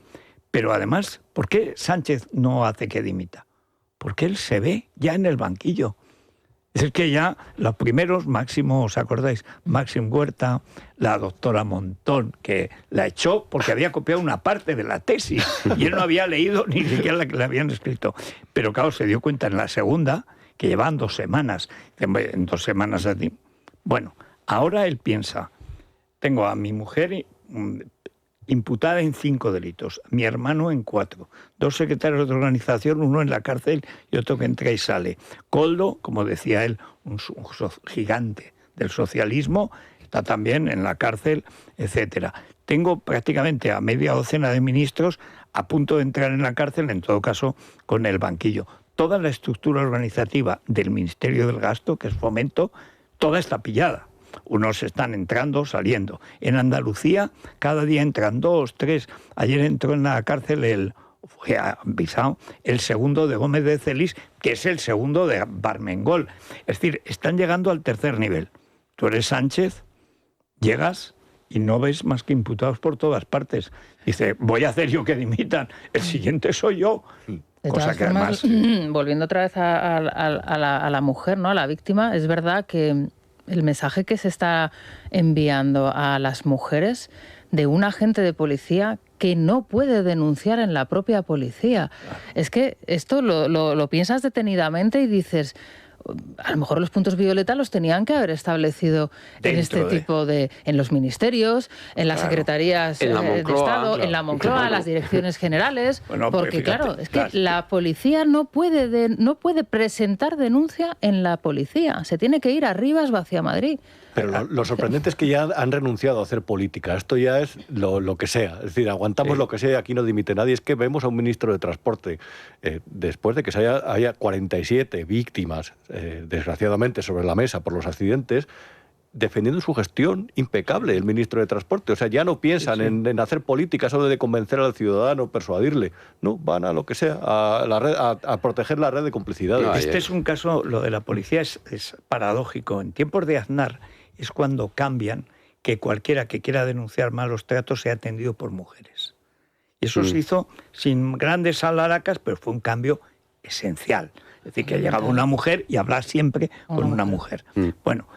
pero además, ¿por qué Sánchez no hace que dimita? Porque él se ve ya en el banquillo. Es decir, que ya los primeros, Máximo, ¿os acordáis? Máximo Huerta, la doctora Montón, que la echó porque había copiado una parte de la tesis y él no había leído ni siquiera la que le habían escrito. Pero claro, se dio cuenta en la segunda, que llevan 2 semanas, en 2 semanas así. Bueno, ahora él piensa, tengo a mi mujer imputada en 5 delitos, mi hermano en 4, 2 secretarios de organización, uno en la cárcel y otro que entra y sale. Koldo, como decía él, un gigante del socialismo, está también en la cárcel, etcétera. Tengo prácticamente a media docena de ministros a punto de entrar en la cárcel, en todo caso con el banquillo. Toda la estructura organizativa del Ministerio del Gasto, que es Fomento, toda está pillada. Unos están entrando, saliendo. En Andalucía, cada día entran 2, 3. Ayer entró en la cárcel fue avisado el segundo de Gómez de Celis, que es el segundo de Barmengol. Es decir, están llegando al tercer nivel. Tú eres Sánchez, llegas y no ves más que imputados por todas partes. Dice, voy a hacer yo que dimitan. El siguiente soy yo. De cosa todas que formas, además... volviendo otra vez a la mujer, ¿no? A la víctima, es verdad que el mensaje que se está enviando a las mujeres de un agente de policía que no puede denunciar en la propia policía. Es que esto lo piensas detenidamente y dices, a lo mejor los puntos violeta los tenían que haber establecido en este tipo de... en los ministerios, en las secretarías de Estado, en la Moncloa, las direcciones generales, bueno, porque fíjate, claro, es que la policía no puede presentar denuncia en la policía, se tiene que ir a Rivas o hacia Madrid. Pero lo sorprendente es que ya han renunciado a hacer política. Esto ya es lo que sea. Es decir, aguantamos lo que sea, aquí no dimite nadie. Es que vemos a un ministro de Transporte, después de que haya 47 víctimas, desgraciadamente, sobre la mesa por los accidentes, defendiendo su gestión impecable, el ministro de Transporte. O sea, ya no piensan en hacer política solo de convencer al ciudadano, persuadirle. No, van a lo que sea, a proteger la red de complicidades. Este es un caso, lo de la policía es paradójico. En tiempos de Aznar es cuando cambian que cualquiera que quiera denunciar malos tratos sea atendido por mujeres. Y eso se hizo sin grandes alaracas, pero fue un cambio esencial. Es decir, que ha llegado una mujer y hablar siempre con una mujer. Bueno,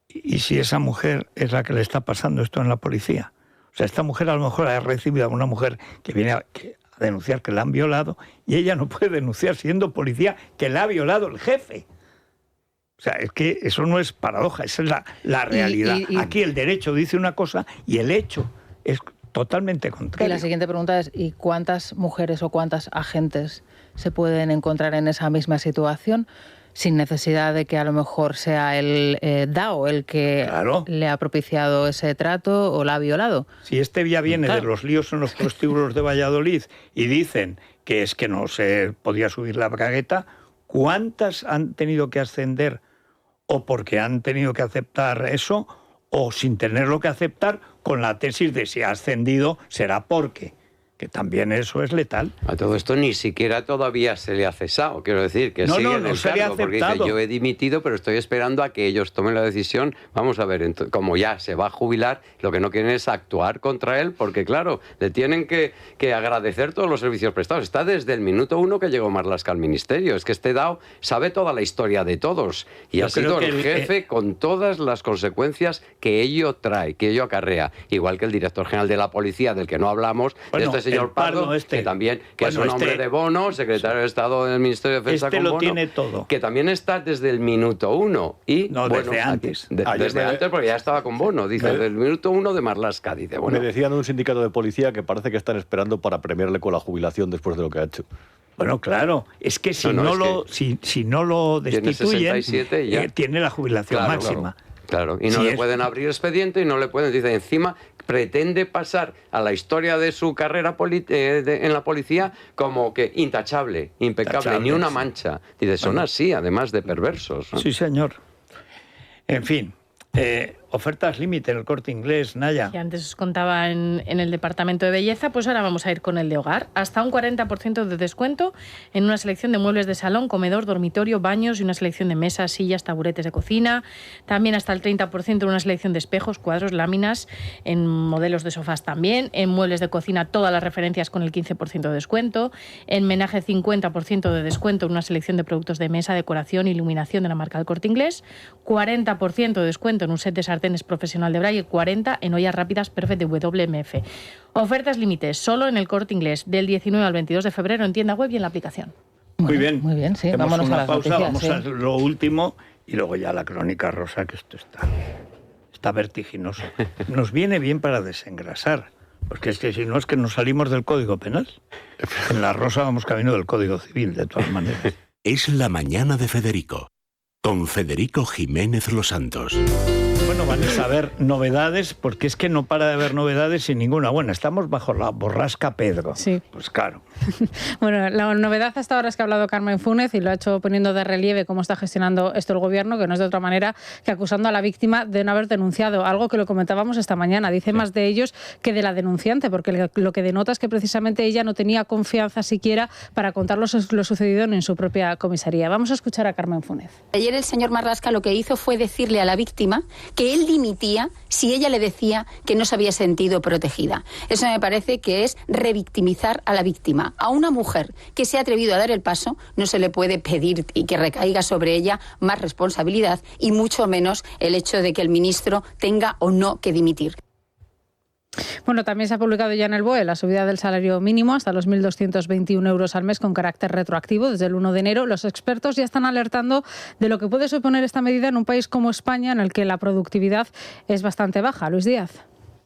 ¿y si esa mujer es la que le está pasando esto en la policía? O sea, esta mujer a lo mejor ha recibido a una mujer que viene a denunciar que la han violado y ella no puede denunciar siendo policía que la ha violado el jefe. O sea, es que eso no es paradoja, esa es la realidad. Aquí el derecho dice una cosa y el hecho es totalmente contrario. Y la siguiente pregunta es, ¿y cuántas mujeres o cuántas agentes se pueden encontrar en esa misma situación? sin necesidad de que a lo mejor sea el DAO el que le ha propiciado ese trato o la ha violado. Si este ya viene de los líos en los prostíbulos de Valladolid y dicen que es que no se podía subir la bragueta, ¿cuántas han tenido que ascender o porque han tenido que aceptar eso o sin tenerlo que aceptar con la tesis de si ha ascendido será porque? Que también eso es letal. A todo esto ni siquiera todavía se le ha cesado. Quiero decir que sigue en el cargo, porque dice, yo he dimitido, pero estoy esperando a que ellos tomen la decisión. Vamos a ver, como ya se va a jubilar, lo que no quieren es actuar contra él, porque claro, le tienen que agradecer todos los servicios prestados. Está desde el minuto 1 que llegó Marlaska al ministerio. Es que este DAO sabe toda la historia de todos y ha sido el jefe con todas las consecuencias que ello trae, que ello acarrea. Igual que el director general de la policía, del que no hablamos, de este señor Pardo, que también es un hombre de Bono, secretario de Estado del Ministerio de Defensa con Bono, tiene todo. Que también está desde el minuto 1 y desde antes. Desde antes, porque ya estaba con Bono, dice, desde el minuto 1 de Marlaska, dice. Me decían un sindicato de policía que parece que están esperando para premiarle con la jubilación después de lo que ha hecho. Bueno, claro, es que si no lo destituyen, tiene la jubilación máxima. Claro, y no le pueden abrir expediente y no le pueden, dice, encima pretende pasar a la historia de su carrera en la policía como que intachable, impecable, ni una mancha. Dice, son así, además de perversos, ¿no? Sí, señor. En fin, ofertas límite en el Corte Inglés, Naya. Que antes os contaba en el departamento de belleza, pues ahora vamos a ir con el de hogar. Hasta un 40% de descuento en una selección de muebles de salón, comedor, dormitorio, baños y una selección de mesas, sillas, taburetes de cocina. También hasta el 30% en una selección de espejos, cuadros, láminas, en modelos de sofás también. En muebles de cocina, todas las referencias con el 15% de descuento. En menaje, 50% de descuento en una selección de productos de mesa, decoración, iluminación de la marca del Corte Inglés. 40% de descuento en un set de sartenes profesional de Braille, 40 en ollas rápidas Perfect de WMF. Ofertas límites solo en el Corte Inglés del 19 al 22 de febrero en tienda web y en la aplicación. Muy bien. Muy bien, sí. Hacemos Vámonos una a las pausa, noticias, vamos a lo último y luego ya la crónica rosa, que esto está vertiginoso. Nos viene bien para desengrasar, porque es que si no es que nos salimos del Código Penal. En la rosa vamos camino del Código Civil, de todas maneras. Es la mañana de Federico, con Federico Jiménez Los Santos. Bueno, van a haber novedades, porque es que no para de haber novedades sin ninguna. Bueno, estamos bajo la borrasca Pedro. Sí. Pues claro. Bueno, la novedad hasta ahora es que ha hablado Carmen Fúnez y lo ha hecho poniendo de relieve cómo está gestionando esto el gobierno, que no es de otra manera que acusando a la víctima de no haber denunciado, algo que lo comentábamos esta mañana. Dice más de ellos que de la denunciante, porque lo que denota es que precisamente ella no tenía confianza siquiera para contar lo sucedido en su propia comisaría. Vamos a escuchar a Carmen Fúnez. Ayer el señor Marlaska lo que hizo fue decirle a la víctima que él dimitía si ella le decía que no se había sentido protegida. Eso me parece que es revictimizar a la víctima. A una mujer que se ha atrevido a dar el paso no se le puede pedir y que recaiga sobre ella más responsabilidad y mucho menos el hecho de que el ministro tenga o no que dimitir. Bueno, también se ha publicado ya en el BOE la subida del salario mínimo hasta los 1.221 euros al mes con carácter retroactivo desde el 1 de enero. Los expertos ya están alertando de lo que puede suponer esta medida en un país como España, en el que la productividad es bastante baja. Luis Díaz.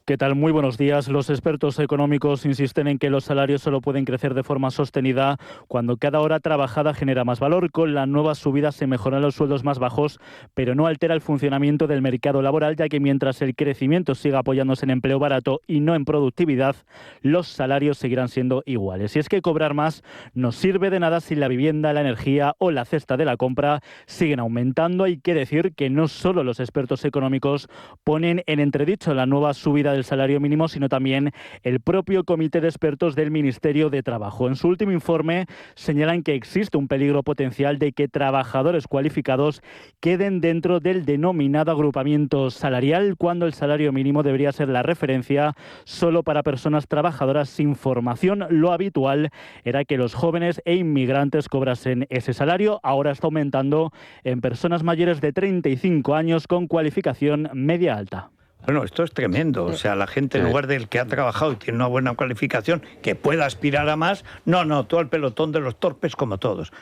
¿Qué tal? Muy buenos días. Los expertos económicos insisten en que los salarios solo pueden crecer de forma sostenida cuando cada hora trabajada genera más valor. Con la nueva subida se mejoran los sueldos más bajos, pero no altera el funcionamiento del mercado laboral, ya que mientras el crecimiento siga apoyándose en empleo barato y no en productividad, los salarios seguirán siendo iguales. Y es que cobrar más no sirve de nada si la vivienda, la energía o la cesta de la compra siguen aumentando. Hay que decir que no solo los expertos económicos ponen en entredicho la nueva subida del salario mínimo, sino también el propio Comité de Expertos del Ministerio de Trabajo. En su último informe señalan que existe un peligro potencial de que trabajadores cualificados queden dentro del denominado agrupamiento salarial, cuando el salario mínimo debería ser la referencia solo para personas trabajadoras sin formación. Lo habitual era que los jóvenes e inmigrantes cobrasen ese salario. Ahora está aumentando en personas mayores de 35 años con cualificación media alta. Bueno, esto es tremendo. O sea, la gente, en lugar del que ha trabajado y tiene una buena cualificación, que pueda aspirar a más, no, todo el pelotón de los torpes como todos.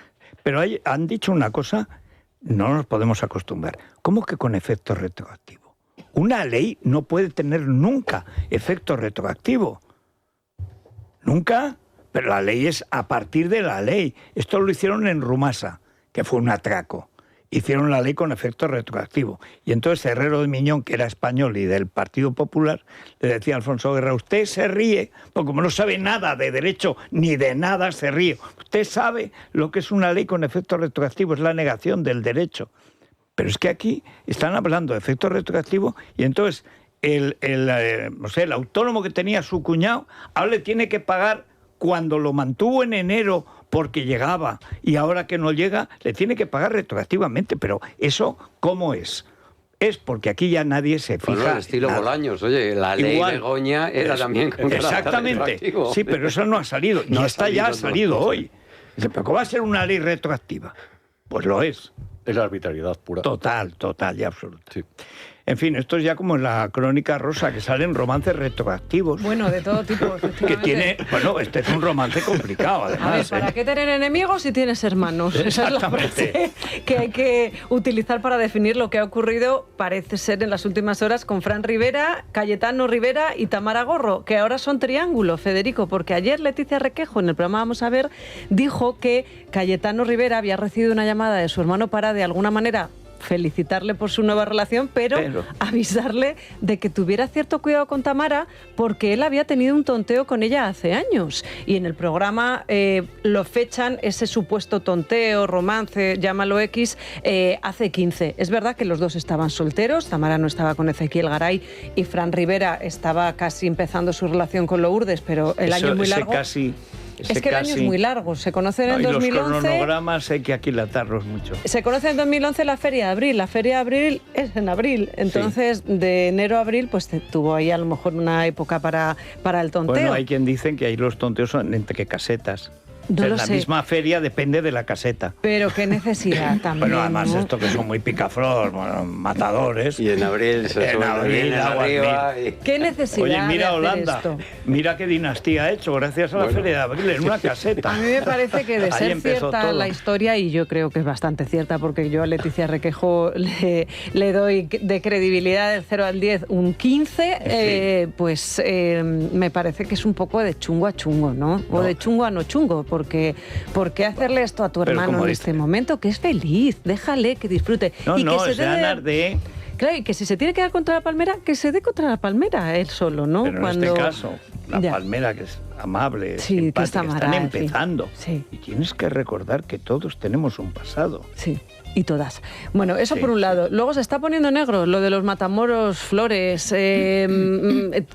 Pero han dicho una cosa, no nos podemos acostumbrar. ¿Cómo que con efecto retroactivo? Una ley no puede tener nunca efecto retroactivo. Nunca, pero la ley es a partir de la ley. Esto lo hicieron en Rumasa, que fue un atraco. hicieron la ley con efecto retroactivo. Y entonces Herrero de Miñón, que era español y del Partido Popular, le decía a Alfonso Guerra, usted se ríe, porque como no sabe nada de derecho ni de nada, se ríe. Usted sabe lo que es una ley con efecto retroactivo, es la negación del derecho. Pero es que aquí están hablando de efecto retroactivo y entonces el autónomo que tenía su cuñado ahora le tiene que pagar cuando lo mantuvo en enero porque llegaba y ahora que no llega le tiene que pagar retroactivamente. Pero ¿eso cómo es? Es porque aquí ya nadie se fija. Bueno, el estilo nada. Bolaños, oye, la ley Begoña era también con exactamente. Retroactivo. Sí, pero eso no ha salido. No y ha esta ya ha salido no. hoy. Dice, ¿pero cómo va a ser una ley retroactiva? Pues lo es. Es la arbitrariedad pura. Total y absoluta. Sí. En fin, esto es ya como en la Crónica Rosa, que salen romances retroactivos. Bueno, de todo tipo, efectivamente. Que tiene, bueno, este es un romance complicado, además. A ver, ¿para qué tener enemigos si tienes hermanos? Esa es la frase que hay que utilizar para definir lo que ha ocurrido, parece ser, en las últimas horas con Fran Rivera, Cayetano Rivera y Tamara Gorro, que ahora son triángulo, Federico, porque ayer Leticia Requejo, en el programa Vamos a Ver, dijo que Cayetano Rivera había recibido una llamada de su hermano para, de alguna manera, felicitarle por su nueva relación, pero avisarle de que tuviera cierto cuidado con Tamara porque él había tenido un tonteo con ella hace años. Y en el programa lo fechan ese supuesto tonteo, romance, llámalo X, hace 15. Es verdad que los dos estaban solteros, Tamara no estaba con Ezequiel Garay y Fran Rivera estaba casi empezando su relación con Lourdes, pero el año es muy largo. Es que el año es muy largo. Se conocen en 2011... Y los cronogramas hay que aquilatarlos mucho. Se conoce en 2011 la Feria de Abril. La Feria de Abril es en abril. Entonces, de enero a abril, pues tuvo ahí a lo mejor una época para el tonteo. Bueno, hay quien dicen que ahí los tonteos son entre casetas. No lo la sé. misma feria depende de la caseta. Pero qué necesidad también. Bueno, además ¿no? esto que son muy picaflor, bueno, matadores. Y en abril se en abril, arriba. ¿Qué necesidad? Oye, mira de Holanda, esto? mira qué dinastía ha hecho gracias a la Feria de Abril en una caseta. A mí me parece que de Ahí ser empezó cierta todo. la historia, y yo creo que es bastante cierta, porque yo a Leticia Requejo le doy de credibilidad del 0 al 10 un 15, pues me parece que es un poco de chungo a chungo, ¿no? O de chungo a no chungo, porque ¿por qué hacerle esto a tu hermano en este momento? Que es feliz, déjale que disfrute. No, y no, que se ganas de... Claro, y que si se tiene que dar contra la palmera, que se dé contra la palmera él solo, ¿no? Pero en este caso, la palmera, que es amable, sí, simpática, que está están en empezando. Sí. Y tienes que recordar que todos tenemos un pasado. Sí. Y todas. Bueno, eso por un lado. Luego se está poniendo negro lo de los Matamoros Flores,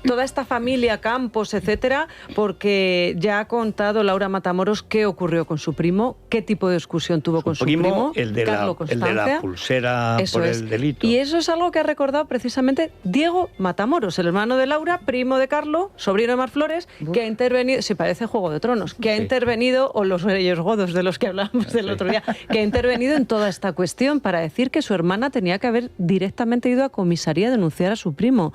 toda esta familia, Campos, etcétera, porque ya ha contado Laura Matamoros qué ocurrió con su primo, qué tipo de discusión tuvo con su primo, el de Carlo Constancia. la pulsera Eso por es. el delito. Y eso es algo que ha recordado precisamente Diego Matamoros, el hermano de Laura, primo de Carlo, sobrino de Mar Flores, que ha intervenido, si parece Juego de Tronos, que ha intervenido, o los Reyes Godos de los que hablábamos el otro día, que ha intervenido en toda esta cuestión para decir que su hermana tenía que haber directamente ido a comisaría a denunciar a su primo.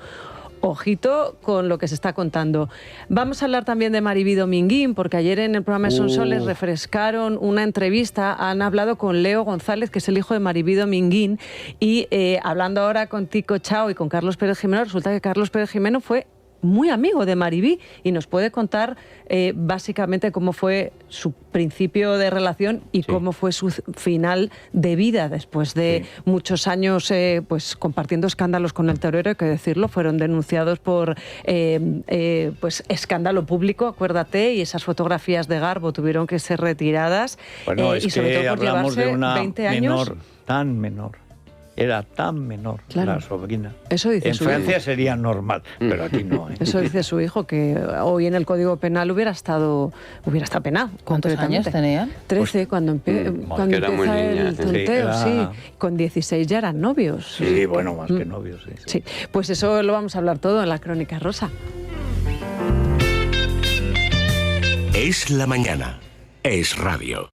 Ojito con lo que se está contando. Vamos a hablar también de Maribí Dominguín, porque ayer en el programa de Sonsoles refrescaron una entrevista, han hablado con Leo González, que es el hijo de Maribí Dominguín, y hablando ahora con Tico Chao y con Carlos Pérez Jimeno, resulta que Carlos Pérez Jimeno fue muy amigo de Maribí y nos puede contar básicamente cómo fue su principio de relación y cómo fue su final de vida después de muchos años pues compartiendo escándalos con el torero, hay que decirlo, fueron denunciados por pues escándalo público, acuérdate, y esas fotografías de garbo tuvieron que ser retiradas. Bueno, es y sobre que todo por hablamos de llevarse una 20 años. tan menor. Era tan menor la sobrina. Eso dice en su Francia hijo. sería normal, pero aquí no. Eso dice su hijo, que hoy en el Código Penal hubiera estado penado. ¿Cuántos años tenían? 13, cuando empieza el tonteo, sí. Con 16 ya eran novios. Sí, bueno, más que novios, sí. Pues eso lo vamos a hablar todo en la Crónica Rosa. Es la mañana. Es radio.